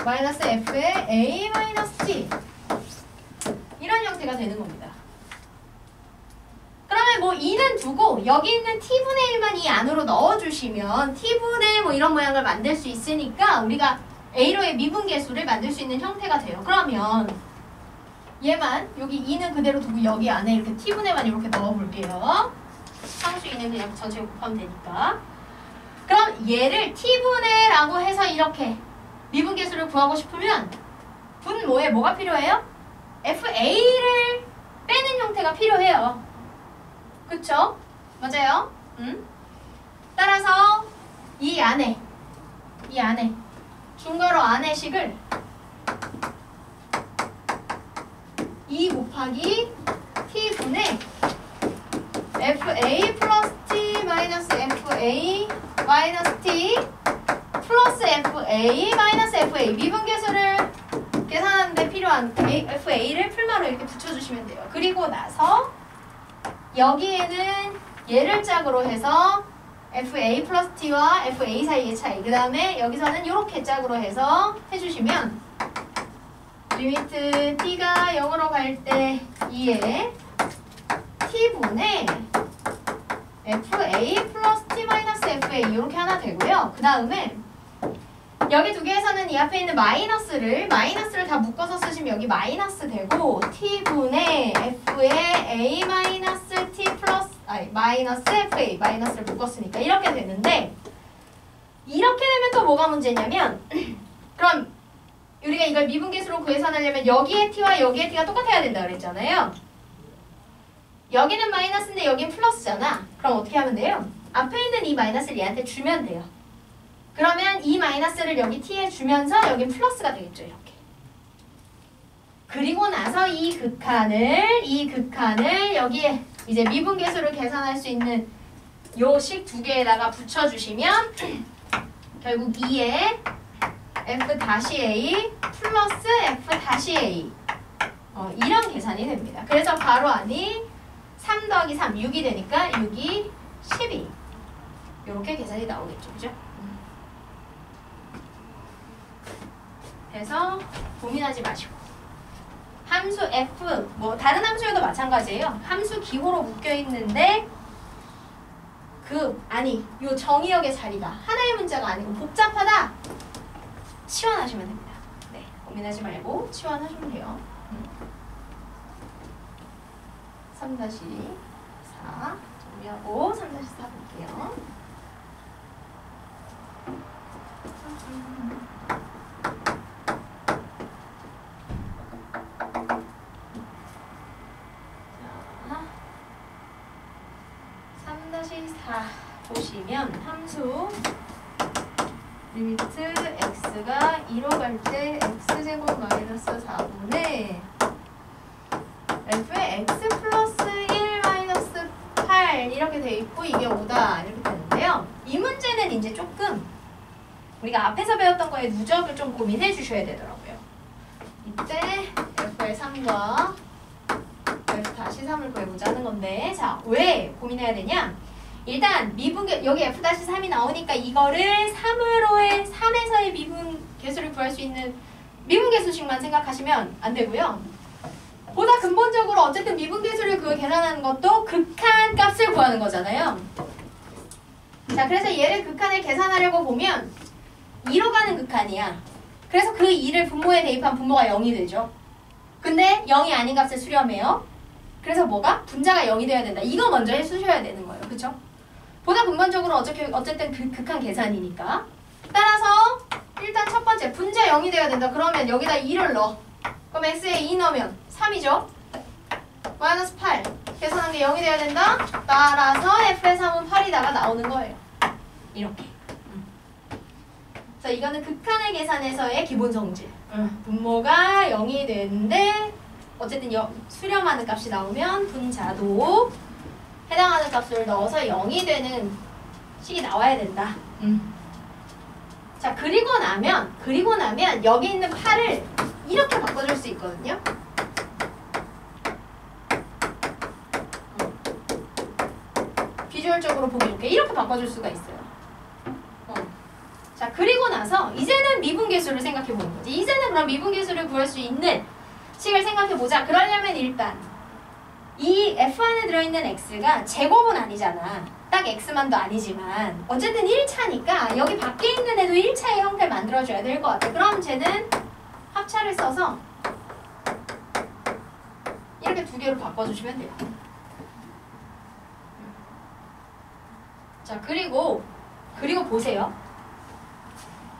마이너스 f의 a 마이너스 t 이런 형태가 되는 겁니다. 그러면 뭐 2는 두고 여기 있는 t분의 1만 이 안으로 넣어주시면 t분의 뭐 이런 모양을 만들 수 있으니까 우리가 a로의 미분계수를 만들 수 있는 형태가 돼요. 그러면 얘만 여기 2는 그대로 두고 여기 안에 이렇게 t분의만 이렇게 넣어볼게요. 상수 2는 그냥 전체 곱하면 되니까. 그럼 얘를 t분의라고 해서 이렇게 미분계수를 구하고 싶으면 분모에 뭐가 필요해요? FA를 빼는 형태가 필요해요. 그쵸? 맞아요? 따라서 이 안에 중괄호 안의 식을 2 곱하기 t분의 FA 플러스 t 마이너스 FA 마이너스 t 플러스 FA 마이너스 FA 미분계수를 계산하는데 필요한 FA를 풀마로 이렇게 붙여주시면 돼요. 그리고 나서 여기에는 얘를 짝으로 해서 FA 플러스 T와 FA 사이의 차이 그 다음에 여기서는 이렇게 짝으로 해서 해주시면 리미트 T가 0으로 갈 때 2에 T분의 FA 플러스 T 마이너스 FA 이렇게 하나 되고요. 그 다음에 여기 두 개에서는 이 앞에 있는 마이너스를 다 묶어서 쓰시면 여기 마이너스 되고 t분의 f의 a 마이너스 t 플러스 마이너스 fa 마이너스를 묶었으니까 이렇게 되는데 이렇게 되면 또 뭐가 문제냐면 그럼 우리가 이걸 미분계수로 계산하려면 여기에 t와 여기에 t가 똑같아야 된다 그랬잖아요. 여기는 마이너스인데 여기는 플러스잖아. 그럼 어떻게 하면 돼요? 앞에 있는 이 마이너스를 얘한테 주면 돼요. 그러면 이 마이너스를 여기 t에 주면서 여긴 플러스가 되겠죠. 이렇게. 그리고 나서 이 극한을 여기에 이제 미분계수를 계산할 수 있는 요 식 두 개에다가 붙여주시면 결국 2에 f-a 플러스 f-a 이런 계산이 됩니다. 그래서 괄호 안이 3 더하기 3, 6이 되니까 6이 12 이렇게 계산이 나오겠죠. 그죠? 그래서 고민하지 마시고 함수 f 뭐 다른 함수여도 마찬가지예요. 함수 기호로 묶여 있는데 요 정의역의 자리가 하나의 문자가 아니고 복잡하다. 치환하시면 됩니다. 네, 고민하지 말고 치환하시면 돼요. 3-4 정리하고 3-4 볼게요. 보시면 함수 리미트 x가 2로 갈 때 x제곱 마이너스 4분의 f의 x 플러스 1 마이너스 8 이렇게 돼 있고 이게 5다 이렇게 되는데요. 이 문제는 이제 조금 우리가 앞에서 배웠던 거에 누적을 좀 고민해 주셔야 되더라고요. 이때 f의 3과 f-3을 구해보자 하는 건데 자, 왜 고민해야 되냐? 일단 미분계 여기 f-3이 나오니까 이거를 3에서의 미분계수를 구할 수 있는 미분계수식만 생각하시면 안 되고요. 보다 근본적으로 어쨌든 미분계수를 계산하는 것도 극한 값을 구하는 거잖아요. 자, 그래서 얘를 극한을 계산하려고 보면 2로 가는 극한이야. 그래서 그 2를 분모에 대입하면 분모가 0이 되죠. 근데 0이 아닌 값을 수렴해요. 그래서 뭐가? 분자가 0이 돼야 된다. 이거 먼저 해주셔야 되는 거예요. 그쵸? 보다 근본적으로 어쨌든 극한 계산이니까. 따라서 일단 첫 번째 분자 0이 돼야 된다. 그러면 여기다 2를 넣어. 그럼 x에 2 넣으면 3이죠. 마이너스 8. 계산한 게 0이 돼야 된다. 따라서 f의 3은 8이다가 나오는 거예요. 이렇게. 그래서 이거는 극한의 계산에서의 기본 성질. 분모가 0이 되는데 어쨌든 수렴하는 값이 나오면 분자도 해당하는 값을 넣어서 0이 되는 식이 나와야 된다. 자, 그리고 나면 여기 있는 8을 이렇게 바꿔줄 수 있거든요. 비주얼적으로 보기 좋게 이렇게 바꿔줄 수가 있어요. 자, 그리고 나서 이제는 미분계수를 생각해 보는 거지. 이제는 그럼 미분계수를 구할 수 있는 식을 생각해 보자. 그러려면 일단 이 f 안에 들어있는 x가 제곱은 아니잖아. 딱 x만도 아니지만 어쨌든 1차니까 여기 밖에 있는 애도 1차의 형태를 만들어줘야 될 것 같아. 그럼 쟤는 합차를 써서 이렇게 두 개로 바꿔주시면 돼요. 자, 그리고 보세요.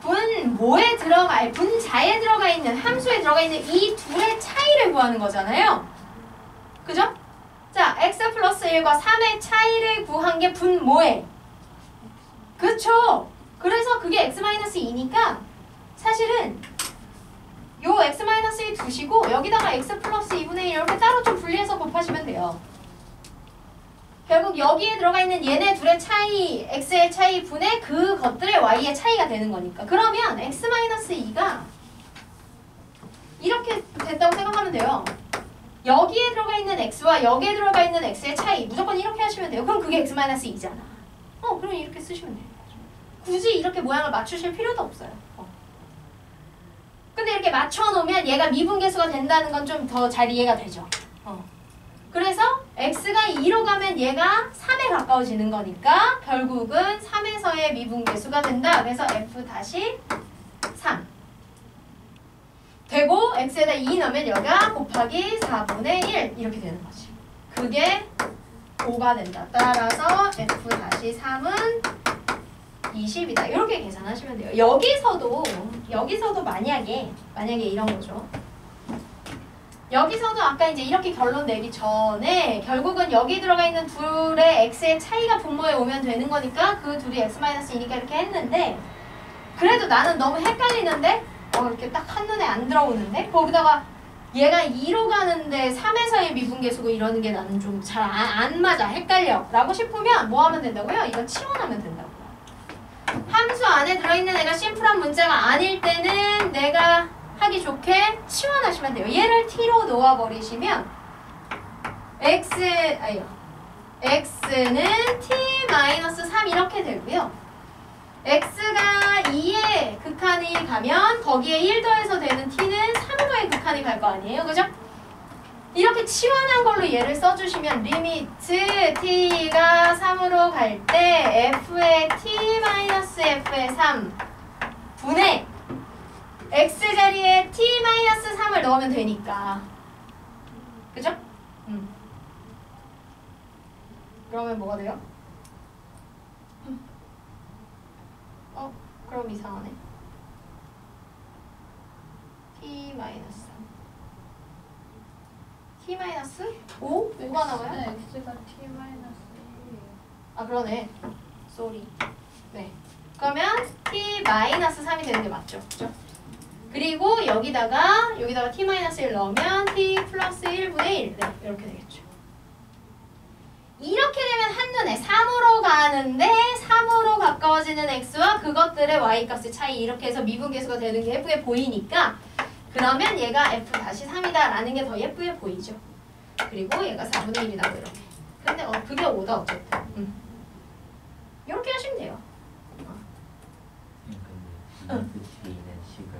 분자에 들어가 있는 함수에 들어가 있는 이 둘의 차이를 구하는 거잖아요. 그죠? 자, x 플러스 1과 3의 차이를 구한 게 분모에. 그쵸? 그래서 그게 x-2니까 사실은 요 x-2 두시고 여기다가 x 플러스 2분의 1 이렇게 따로 좀 분리해서 곱하시면 돼요. 결국 여기에 들어가 있는 얘네 둘의 차이, x의 차이 분의 그것들의 y의 차이가 되는 거니까. 그러면 x-2가 이렇게 됐다고 생각하면 돼요. 여기에 들어가 있는 x와 여기에 들어가 있는 x의 차이 무조건 이렇게 하시면 돼요. 그럼 그게 x-2잖아. 그럼 이렇게 쓰시면 돼요. 굳이 이렇게 모양을 맞추실 필요도 없어요. 근데 이렇게 맞춰놓으면 얘가 미분계수가 된다는 건 좀 더 잘 이해가 되죠. 그래서 x가 2로 가면 얘가 3에 가까워지는 거니까 결국은 3에서의 미분계수가 된다. 그래서 f-3 되고 x에다 2 넣으면 여기가 곱하기 4분의 1 이렇게 되는 거지. 그게 5가 된다. 따라서 f-3은 20이다. 이렇게 계산하시면 돼요. 여기서도 만약에 이런 거죠. 여기서도 아까 이제 이렇게 결론 내기 전에 결국은 여기 들어가 있는 둘의 x의 차이가 분모에 오면 되는 거니까 그 둘이 x-2니까 이렇게 했는데 그래도 나는 너무 헷갈리는데 이렇게 딱 한눈에 안 들어오는데 거기다가 얘가 2로 가는데 3에서의 미분계수고 이러는 게 나는 좀 잘 안 맞아. 헷갈려. 라고 싶으면 뭐 하면 된다고요? 이거 치환하면 된다고요. 함수 안에 들어있는 애가 심플한 문자가 아닐 때는 내가 하기 좋게 치환하시면 돼요. 얘를 t로 놓아버리시면 x는 t-3 이렇게 되고요. x가 2의 극한이 가면 거기에 1 더해서 되는 t는 3로의 극한이 갈 거 아니에요. 그죠? 이렇게 치환한 걸로 얘를 써주시면 리미트 t가 3으로 갈 때 f의 t-f의 3 분의 x자리에 t-3을 넣으면 되니까. 그죠? 그러면 뭐가 돼요? 그럼 이상하네. t-5? 5가 나와요? 네, x가 t-1이에요. 그러네. 쏘리. 네. 그러면 t-3이 되는 게 맞죠? 그죠? 그리고 여기다가 t-1 넣으면 t 플러스 1분의 1. 네, 이렇게 되겠죠. 이렇게 되면 한눈에 3으로 가는데 3으로 가까워지는 x와 그것들의 y값의 차이 이렇게 해서 미분계수가 되는 게 예쁘게 보이니까 그러면 얘가 f-3이다 라는 게 더 예쁘게 보이죠. 그리고 얘가 4분의 1이라고 이렇게. 근데 그게 5다 어쨌든. 이렇게 하시면 돼요. 근데 T는 식을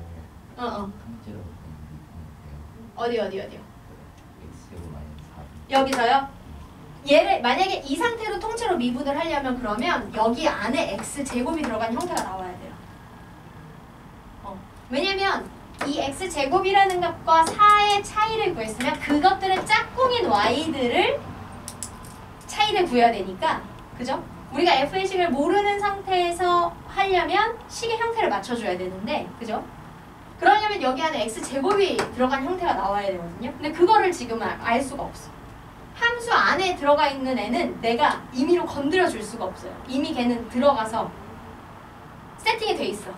통째로 어디요? X-4 여기서요? 얘를 만약에 이 상태로 통째로 미분을 하려면 그러면 여기 안에 x제곱이 들어간 형태가 나와야 돼요. 왜냐면 이 x제곱이라는 값과 4의 차이를 구했으면 그것들의 짝꿍인 y들을 차이를 구해야 되니까 그죠? 우리가 f의 식을 모르는 상태에서 하려면 식의 형태를 맞춰줘야 되는데 그죠? 그러려면 여기 안에 x제곱이 들어간 형태가 나와야 되거든요. 근데 그거를 지금 알 수가 없어. 함수 안에 들어가 있는 애는 내가 임의로 건드려 줄 수가 없어요. 이미 걔는 들어가서 세팅이 돼 있어.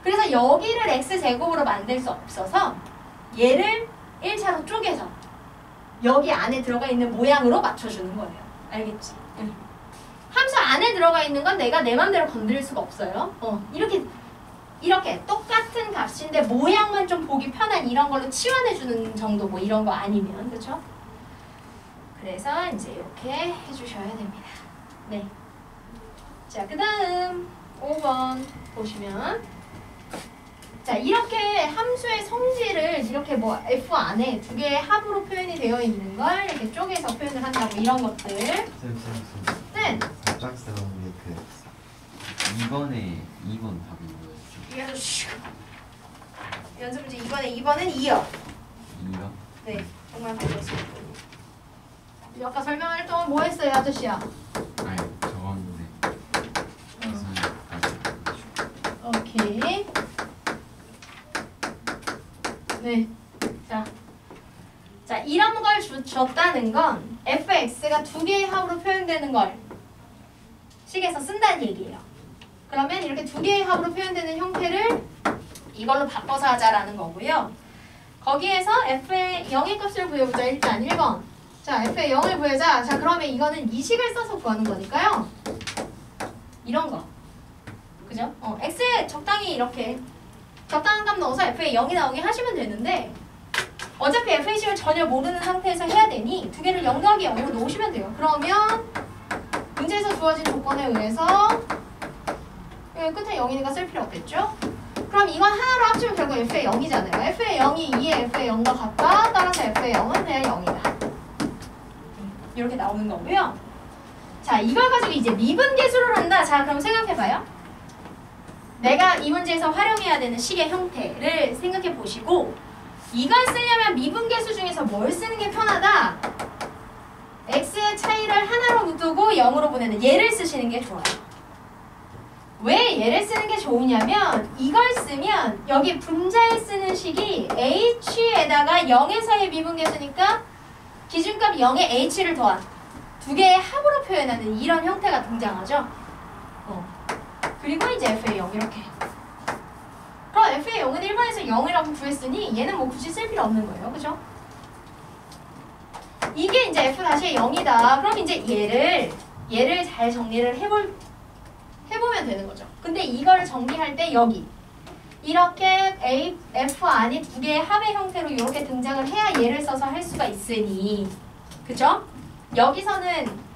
그래서 여기를 x제곱으로 만들 수 없어서 얘를 1차로 쪼개서 여기 안에 들어가 있는 모양으로 맞춰주는 거예요. 알겠지? 응. 함수 안에 들어가 있는 건 내가 내 맘대로 건드릴 수가 없어요. 이렇게 똑같은 값인데 모양만 좀 보기 편한 이런 걸로 치환해주는 정도 뭐 이런 거 아니면 그렇죠? 그래서 이제 이렇게 해주셔야 됩니다. 네. 자, 그 다음 5번 보시면 자, 이렇게 함수의 성질을 이렇게 뭐 f 안에 두 개의 합으로 표현이 되어 있는 걸 이렇게 쪼개서 표현을 한다고 이런 것들. 네. 갑작스러운 그 2번 답이 뭐였죠? 이게 아주 연습 문제 2번은 2요. 2요? 네, 정말 반갑습니다. 아까 설명할 동안 뭐 했어요, 아저씨야? 아니, 적었는데 오케이. 네. 자, 이런 걸 줬다는 건 fx가 두 개의 합으로 표현되는 걸 식에서 쓴다는 얘기예요. 그러면 이렇게 두 개의 합으로 표현되는 형태를 이걸로 바꿔서 하자라는 거고요. 거기에서 f의 0의 값을 구해보자. 일단 1번. 자, f의 0을 구해자. 자, 그러면 이거는 이 식을 써서 구하는 거니까요. 이런 거. 그죠? x에 적당히 이렇게 적당한 값 넣어서 f에 0이 나오게 하시면 되는데 어차피 f의 식을 전혀 모르는 상태에서 해야 되니 두 개를 0 더하기 0으로 놓으시면 돼요. 그러면 문제에서 주어진 조건에 의해서 여기 끝에 0이니까 쓸 필요 없겠죠? 그럼 이건 하나로 합치면 결국 f의 0이잖아요. f의 0이 2의 f의 0과 같다. 따라서 f의 0은 그냥 0이다. 이렇게 나오는 거고요. 자, 이걸 가지고 이제 미분계수를 한다. 자, 그럼 생각해봐요. 내가 이 문제에서 활용해야 되는 식의 형태를 생각해 보시고 이걸 쓰려면 미분계수 중에서 뭘 쓰는 게 편하다? x의 차이를 하나로 두고 0으로 보내는 얘를 쓰시는 게 좋아요. 왜 얘를 쓰는 게 좋으냐면 이걸 쓰면 여기 분자에 쓰는 식이 h에다가 0에서의 미분계수니까 기준값 0에 h를 더한 두 개의 합으로 표현하는 이런 형태가 등장하죠. 그리고 이제 f의 0 이렇게. 그럼 f의 0은 1번에서 0이라고 구했으니 얘는 뭐 굳이 쓸 필요 없는 거예요. 그죠? 이게 이제 f 다시 0이다. 그럼 이제 얘를 잘 정리를 해보면 되는 거죠. 근데 이걸 정리할 때 여기 이렇게 f 안이 두 개의 합의 형태로 이렇게 등장을 해야 얘를 써서 할 수가 있으니 그죠? 여기서는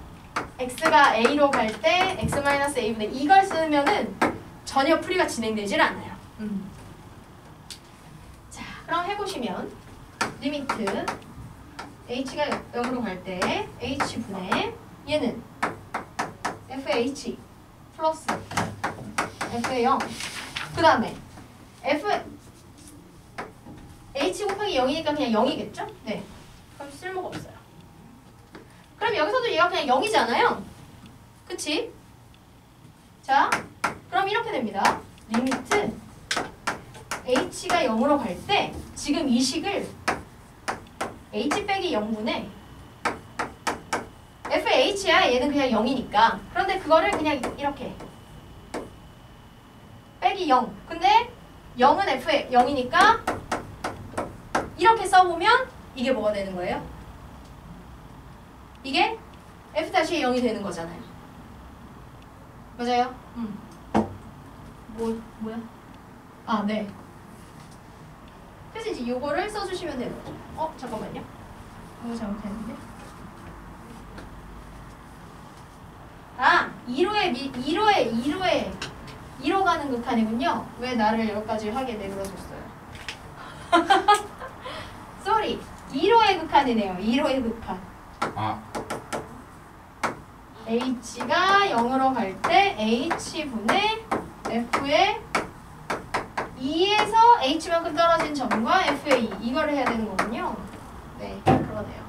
x가 a로 갈 때 x-a분의 이걸 쓰면은 전혀 풀이가 진행되질 않아요. 자, 그럼 해보시면 리미트 h가 0으로 갈 때 h분의 얘는 fh 플러스 f의 0 그 다음에 h 곱하기 0이니까 그냥 0이겠죠? 네. 그럼 쓸모가 없어요. 그럼 여기서도 얘가 그냥 0이잖아요. 그치? 자, 그럼 이렇게 됩니다. 리미트 h가 0으로 갈 때 지금 이 식을 h 빼기 0분의 fh야 얘는 그냥 0이니까 그런데 그거를 그냥 이렇게 빼기 0 근데 0은 f의 0이니까 이렇게 써보면 이게 뭐가 되는 거예요? 이게 f-의 0이 되는 거잖아요. 맞아요? 뭐야? 아, 네. 그래서 이제 요거를 써주시면 되는 거죠. 잠깐만요. 이거 잘못했는데. 아, 2로 가는 극한이군요. 왜 나를 여기까지 하게 내버려뒀어요? 쏘리. 2로의 극한이네요. 2로의 극한. h가 0으로 갈 때 h분의 f의 2에서 h만큼 떨어진 점과 f의 2 이거를 해야 되는 거군요. 네, 그러네요.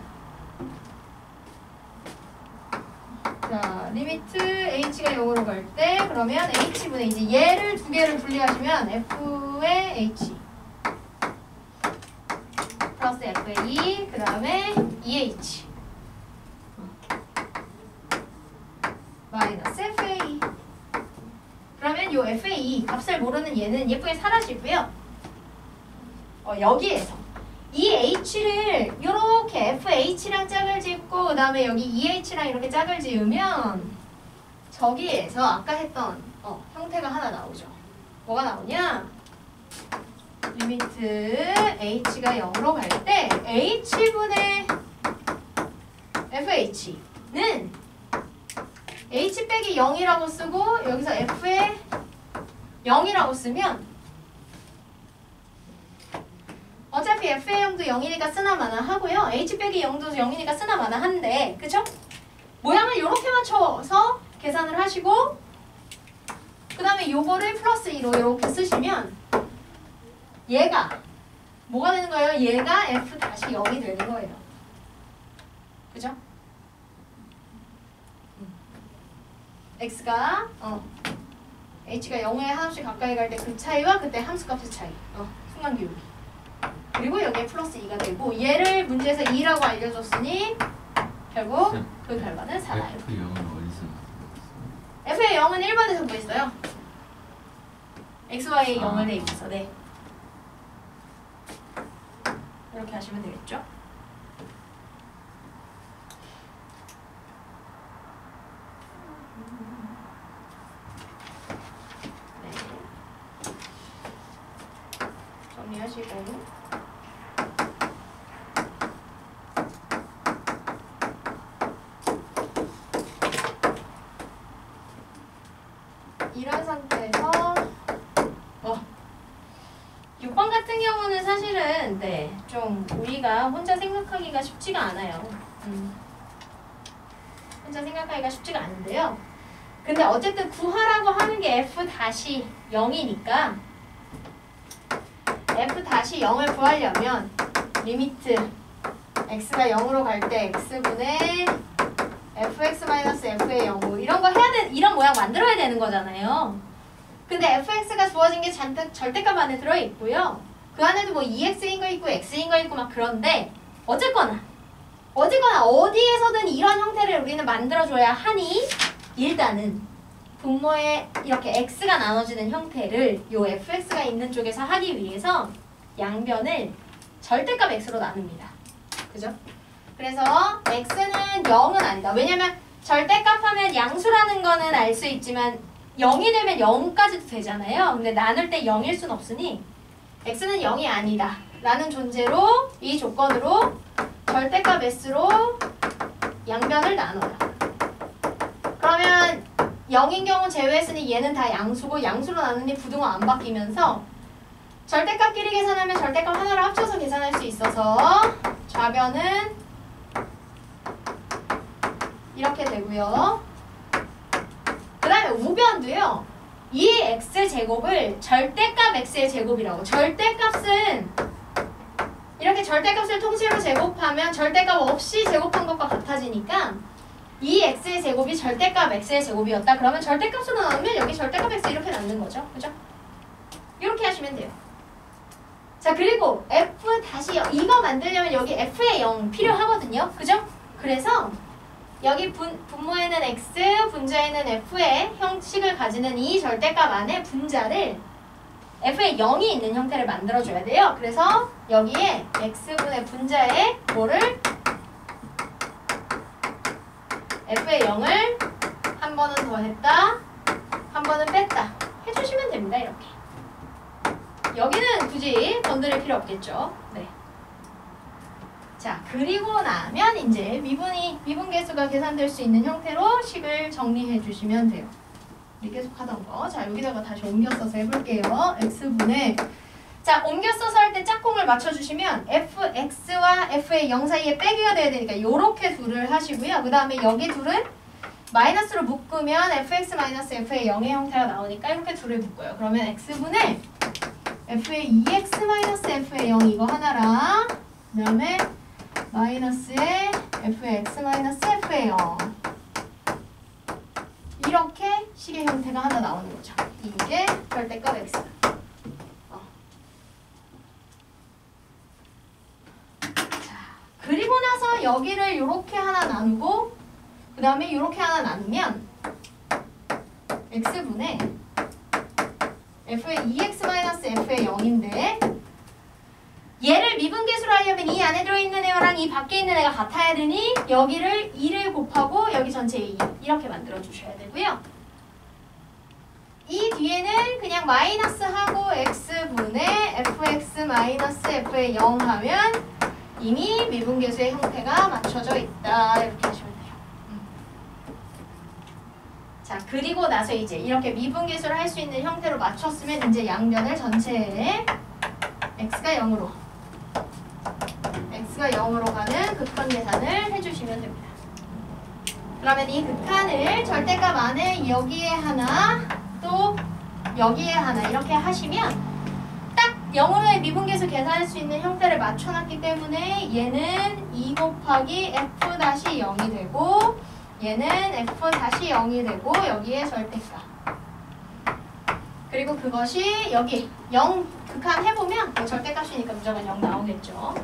자, 리미트 h가 0으로 갈 때 그러면 h분의 이제 얘를 두 개를 분리하시면 f의 h 플러스 f의 2 그 다음에 2h 마이너스 f의 2 그러면 요 요 FA 값을 모르는 얘는 예쁘게 사라지고요. 여기에서 이 H를 이렇게 FH랑 짝을 짓고 그 다음에 여기 EH랑 이렇게 짝을 지으면 저기에서 아까 했던 형태가 하나 나오죠. 뭐가 나오냐? 리미트 H가 0으로 갈 때 H분의 FH는 H 빼기 0이라고 쓰고 여기서 F에 0이라고 쓰면 어차피 F의 0도 0이니까 쓰나마나 하고요. H 빼기 0도 0이니까 쓰나마나 한데 그쵸? 모양을 이렇게 맞춰서 계산을 하시고 그 다음에 요거를 플러스 2로 이렇게 쓰시면 얘가 뭐가 되는 거예요? 얘가 F 다시 0이 되는 거예요. 그죠? X가 H가 0에 한없이 가까이 갈 때 그 차이와 그때 함수값의 차이 순간 기울기 그리고 여기에 플러스 2가 되고 얘를 문제에서 2라고 알려줬으니 결국 그 결과는 4다. F0은 어디서 F의 0은 1번에 적혀 있어요. XY의 0을 대입해서 네. 이렇게 하시면 되겠죠? 네. 정리하시고 이런 상태에서 6번 같은 경우는 사실은 좀 우리가 혼자 생각하기가 쉽지가 않아요. 혼자 생각하기가 쉽지가 않은데요. 근데 어쨌든 구하라고 하는 게 F-0이니까 F-0을 구하려면 리미트 x가 0으로 갈 때 x분의 fx-f의 0 뭐 이런 거 해야 돼, 이런 모양 만들어야 되는 거잖아요. 근데 fx가 주어진 게 잔뜩 절대값 안에 들어있고요. 그 안에도 뭐 2x인 거 있고 x인 거 있고 막 그런데 어쨌거나 어디에서든 이런 형태를 우리는 만들어줘야 하니 일단은 분모에 이렇게 x가 나눠지는 형태를 요 fx가 있는 쪽에서 하기 위해서 양변을 절대값 x로 나눕니다. 그죠? 그래서 x는 0은 아니다. 왜냐면 절대값 하면 양수라는 거는 알 수 있지만 0이 되면 0까지도 되잖아요. 근데 나눌 때 0일 순 없으니 x는 0이 아니다 라는 존재로 이 조건으로 절대값 s로 양변을 나눠요. 그러면 0인 경우 제외했으니 얘는 다 양수고 양수로 나누니 부등호 안 바뀌면서 절대값끼리 계산하면 절대값 하나를 합쳐서 계산할 수 있어서 좌변은 이렇게 되고요. 그 다음에 우변도요. 이 x제곱을 절대값 x의 제곱이라고. 절대값은 이렇게 절대값을 통째로 제곱하면 절대값 없이 제곱한 것과 같아지니까 이 x의 제곱이 절대값 x의 제곱이었다. 그러면 절대값으로 나누면 여기 절대값 x 이렇게 남는 거죠. 그죠? 이렇게 하시면 돼요. 자, 그리고 f 다시 이거 만들려면 여기 f의 0 필요하거든요. 그죠? 그래서 여기 분모에는 x, 분자에는 f의 형식을 가지는 이 절대값 안에 분자를 f의 0이 있는 형태를 만들어줘야 돼요. 그래서 여기에 x분의 분자에 뭐를? f의 0을 한 번은 더했다, 한 번은 뺐다 해주시면 됩니다. 이렇게. 여기는 굳이 건드릴 필요 없겠죠. 네. 자, 그리고 나면 이제 미분 계수가 계산될 수 있는 형태로 식을 정리해 주시면 돼요. 우리 계속 하던 거. 자, 여기다가 다시 옮겨 써서 해볼게요. x분의 자, 옮겨 써서 할 때 짝꿍을 맞춰주시면 fx와 f의 0 사이에 빼기가 돼야 되니까 이렇게 둘을 하시고요. 그 다음에 여기 둘은 마이너스로 묶으면 fx-f의 0의 형태가 나오니까 이렇게 둘을 묶어요. 그러면 x분의 f의 2x-f의 0 이거 하나랑 그 다음에 마이너스의 f의 x-f의 0 이렇게 식의 형태가 하나 나오는 거죠. 이게 절대값 x. 자, 그리고 나서 여기를 이렇게 하나 나누고 그 다음에 이렇게 하나 나누면 x분의 f의 2x-f의 0인데 얘를 미분계수로 하려면 이 안에 들어있는 애랑 이 밖에 있는 애가 같아야 되니 여기를 2를 곱하고 여기 전체 2 이렇게 만들어 주셔야 되고요. 이 뒤에는 그냥 마이너스하고 x분의 fx-f의 0 하면 이미 미분계수의 형태가 맞춰져 있다 이렇게 하시면 돼요. 자, 그리고 나서 이제 이렇게 미분계수를 할 수 있는 형태로 맞췄으면 이제 양변을 전체에 x가 0으로 가는 극한 계산을 해주시면 됩니다. 그러면 이 극한을 절대값 안에 여기에 하나 또 여기에 하나 이렇게 하시면 딱 0으로의 미분계수 계산할 수 있는 형태를 맞춰놨기 때문에 얘는 2 곱하기 f-0이 되고 얘는 f-0이 되고 여기에 절대값 그리고 그것이 여기 0 극한 해보면 뭐 절대값이니까 무조건 0 나오겠죠.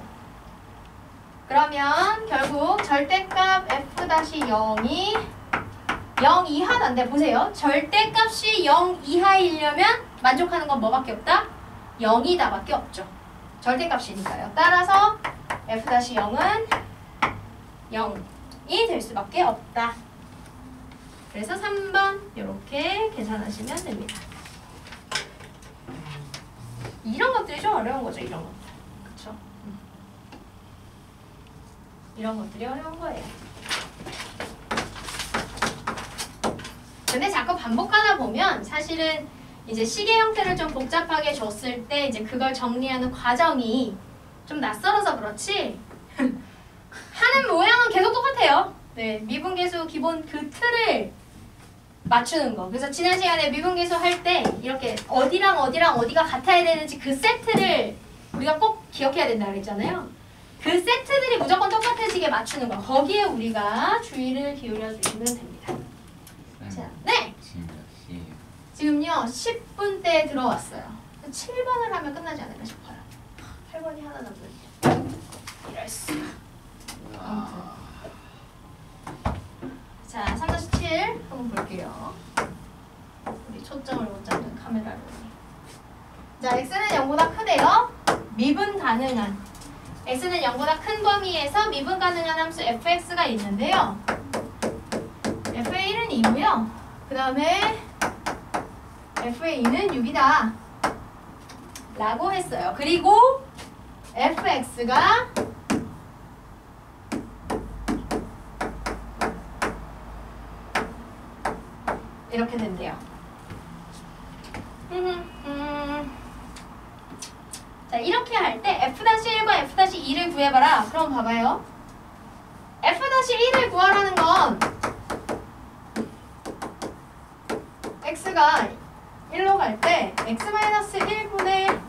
그러면 결국 절대값 f-0이 0 이하인데 보세요. 절대값이 0 이하이려면 만족하는 건 뭐밖에 없다? 0이다 밖에 없죠. 절대값이니까요. 따라서 f-0은 0이 될 수밖에 없다. 그래서 3번 이렇게 계산하시면 됩니다. 이런 것들이 좀 어려운 거죠. 이런 것들. 그쵸? 이런 것들이 어려운 거예요. 근데 자꾸 반복하다 보면 사실은 이제 시계 형태를 좀 복잡하게 줬을 때 이제 그걸 정리하는 과정이 좀 낯설어서 그렇지 하는 모양은 계속 똑같아요. 네, 미분계수 기본 그 틀을 맞추는 거. 그래서 지난 시간에 미분계수 할 때 이렇게 어디랑 어디랑 어디가 같아야 되는지 그 세트를 우리가 꼭 기억해야 된다 그랬잖아요. 그 세트들이 무조건 똑같아지게 맞추는 거. 거기에 우리가 주의를 기울여 주시면 됩니다. 자, 네. 지금요 10분대에 들어왔어요. 7번을 하면 끝나지 않을까 싶어요. 8번이 하나 남았네요. 이럴 수가. 아무튼. 자, 3-7 한번 볼게요. 우리 초점을 못 잡는 카메라로. 자, x는 0보다 크대요. 미분 가능한. x는 0보다 큰 범위에서 미분 가능한 함수 fx가 있는데요. f의 1은 2고요. 그 다음에 f의 2는 6이다. 라고 했어요. 그리고 fx가 이렇게 된대요. 자, 이렇게 할 때 f-1과 f-2를 구해봐라. 그럼 봐봐요. f-1을 구하라는 건 x가 1로 갈 때 x-1분의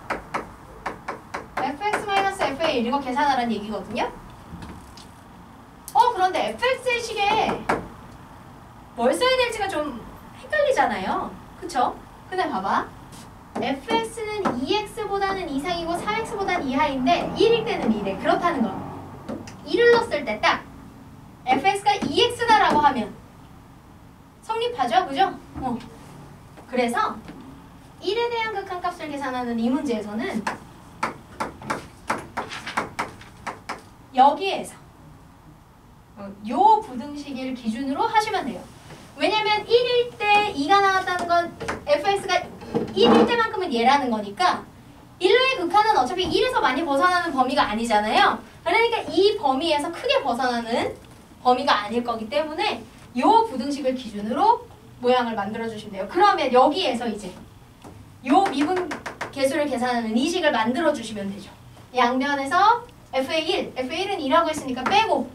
fx-f의 1 이거 계산하라는 얘기거든요. 그런데 fx의 식에 뭘 써야 될지가 좀 헷갈리잖아요. 그쵸? 근데 봐봐. fx는 2x보다는 이상이고 3x보다는 이하인데 1일 때는 2래. 그렇다는 거. 1을 넣었을 때 딱 fx가 2x다라고 하면 성립하죠? 그죠? 그래서 1에 대한 극한값을 계산하는 이 문제에서는 여기에서 요 부등식을 기준으로 하시면 돼요. 왜냐면 1일 때 2가 나왔다는 건 fx가 1일 때만큼은 얘라는 거니까 1로의 극한은 어차피 1에서 많이 벗어나는 범위가 아니잖아요. 그러니까 이 범위에서 크게 벗어나는 범위가 아닐 거기 때문에 요 부등식을 기준으로 모양을 만들어 주시면 돼요. 그러면 여기에서 이제 요 미분 계수를 계산하는 이 식을 만들어 주시면 되죠. 양변에서 f의 1, f의 1은 2라고 했으니까 빼고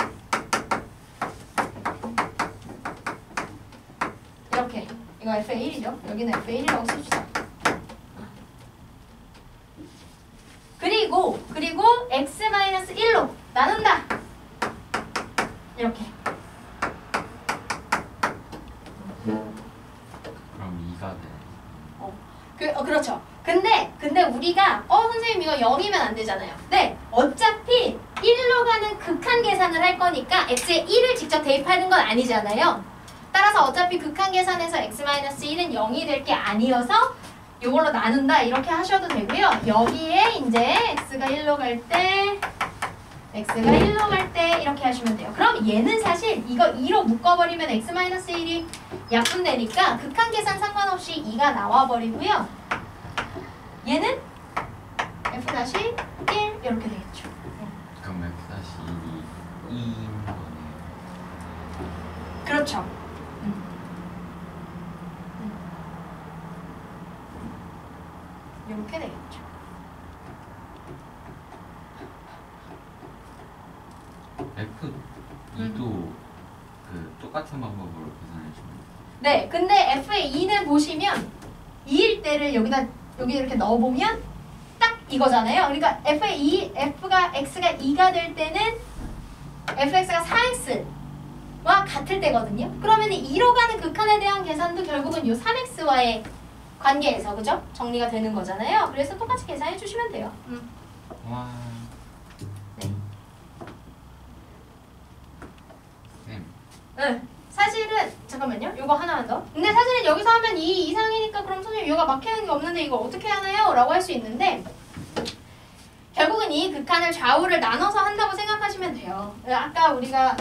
이렇게 이거 f의 1이죠. 여기는 f의 1이라고 씁시다. 그리고 x-1로 나눈다. 이렇게. 그럼 2가 돼. 그렇죠. 근데 우리가 선생님 이거 0이면 안 되잖아요. 네, 어차피 1로 가는 극한 계산을 할 거니까 x에 1을 직접 대입하는 건 아니잖아요. 따라서 어차피 극한 계산에서 x-1은 0이 될 게 아니어서 요걸로 나눈다 이렇게 하셔도 되고요. 여기에 이제 x가 1로 갈 때 이렇게 하시면 돼요. 그럼 얘는 사실 이거 2로 묶어버리면 x-1이 약분되니까 극한 계산 상관없이 2가 나와버리고요. 얘는 f-1 이렇게 되겠죠. 그럼 F-1이 2인 거네요. 그렇죠. 이렇게 되겠죠. F2도 그 똑같은 방법으로 계산해 주면 네, 근데 f의 2는 보시면 2일 때를 여기 이렇게 넣어보면 딱 이거잖아요. 그러니까 f의 2, x가 2가 될 때는 fx가 4x와 같을 때거든요. 그러면 2로 가는 극한에 대한 계산도 결국은 이 3x와의 관계에서 그죠? 정리가 되는 거잖아요. 그래서 똑같이 계산해 주시면 돼요. 와. 네. 쌤. 응. 사실은 잠깐만요. 요거 하나만 더. 근데 사실은 여기서 하면 2 이상이니까 그럼 선생님 이거가 막히는 게 없는데 이거 어떻게 하나요? 라고 할 수 있는데 결국은 이 극한을 좌우를 나눠서 한다고 생각하시면 돼요. 아까 우리가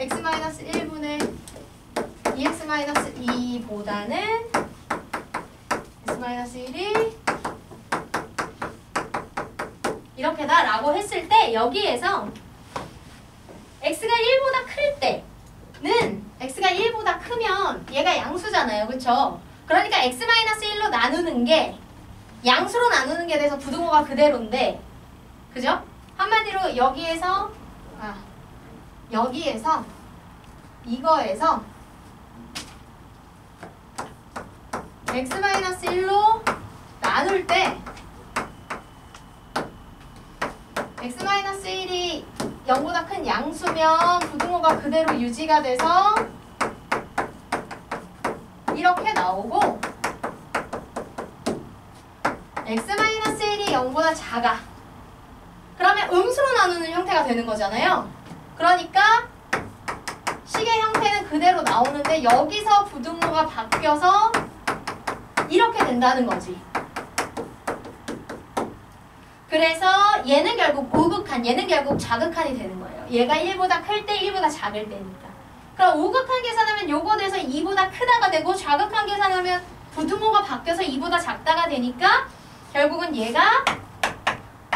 x-1분의 2x-2보다는 x-1이 이렇게다 라고 했을 때 여기에서 x가 1보다 클 때는 x가 1보다 크면 얘가 양수잖아요. 그쵸? 그러니까 x-1로 나누는 게 양수로 나누는 게 돼서 부등호가 그대로인데 그죠? 한마디로 여기에서 이거에서 x-1로 나눌 때 x-1이 0보다 큰 양수면 부등호가 그대로 유지가 돼서 이렇게 나오고 x-1이 0보다 작아. 그러면 음수로 나누는 형태가 되는 거잖아요. 그러니까 식의 형태는 그대로 나오는데 여기서 부등호가 바뀌어서 이렇게 된다는 거지. 그래서 얘는 결국 우극한, 얘는 결국 자극한이 되는 거예요. 얘가 1보다 클 때 1보다 작을 때니까. 그럼 우극한 계산하면 요거 돼서 2보다 크다가 되고 좌극한 계산하면 부등호가 바뀌어서 2보다 작다가 되니까 결국은 얘가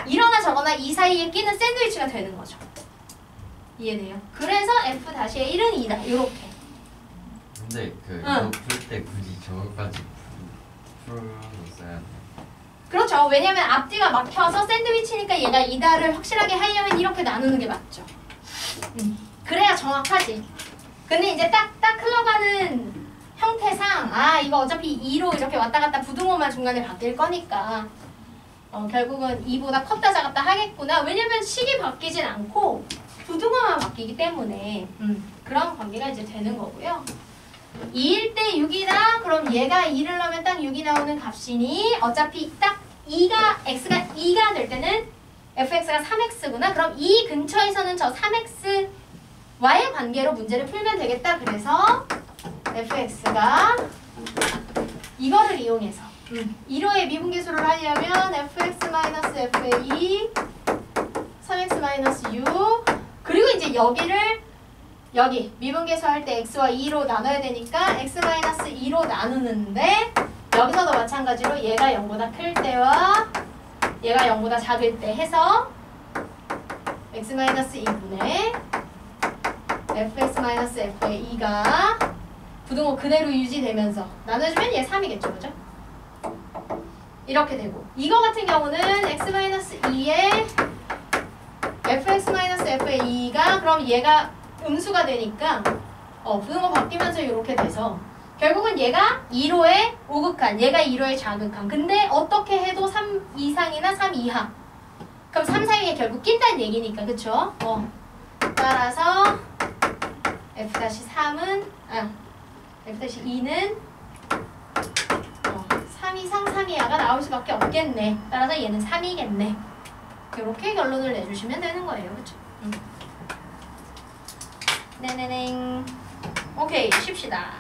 이러나 저거나 이 사이에 끼는 샌드위치가 되는 거죠. 이해돼요? 그래서 f-의 1은 2다. 요렇게. 근데 이거 풀 때 굳이 저거까지 풀어줬어야 돼. 그렇죠. 왜냐면 앞뒤가 막혀서 샌드위치니까 얘가 2다를 확실하게 하려면 이렇게 나누는 게 맞죠. 그래야 정확하지. 근데 이제 딱 흘러가는 형태상 이거 어차피 2로 이렇게 왔다 갔다 부등호만 중간에 바뀔 거니까 결국은 2보다 컸다 작았다 하겠구나. 왜냐면 식이 바뀌진 않고 부등호만 바뀌기 때문에 그런 관계가 이제 되는 거고요. 2일 때 6이다. 그럼 얘가 2를 넣으면 딱 6이 나오는 값이니 어차피 딱 x가 2가 될 때는 fx가 3x구나. 그럼 이 근처에서는 저 3x와의 관계로 문제를 풀면 되겠다. 그래서 fx가 이거를 이용해서 1호의 미분계수를 하려면 fx-f의 2 3x-6 그리고 이제 여기 미분계수 할 때 x와 2로 나눠야 되니까 x-2로 나누는데 여기서도 마찬가지로 얘가 0보다 클 때와 얘가 0보다 작을 때 해서 x-2분의 fx-f의 2가 부등호 그대로 유지되면서 나눠주면 얘 3이겠죠. 그죠? 이렇게 되고 이거 같은 경우는 x-2에 fx-f의 2가 그럼 얘가 음수가 되니까 부등호 바뀌면서 이렇게 돼서 결국은 얘가 1호의 우극한, 얘가 1호의 자극한. 근데 어떻게 해도 3 이상이나 3 이하. 그럼 3 사이에 결국 낀다는 얘기니까, 그쵸? 따라서 f-3은 f-2는 3 이상 3 이하가 나올 수밖에 없겠네. 따라서 얘는 3이겠네. 이렇게 결론을 내주시면 되는 거예요, 그쵸? 네네네. 오케이, 쉽시다.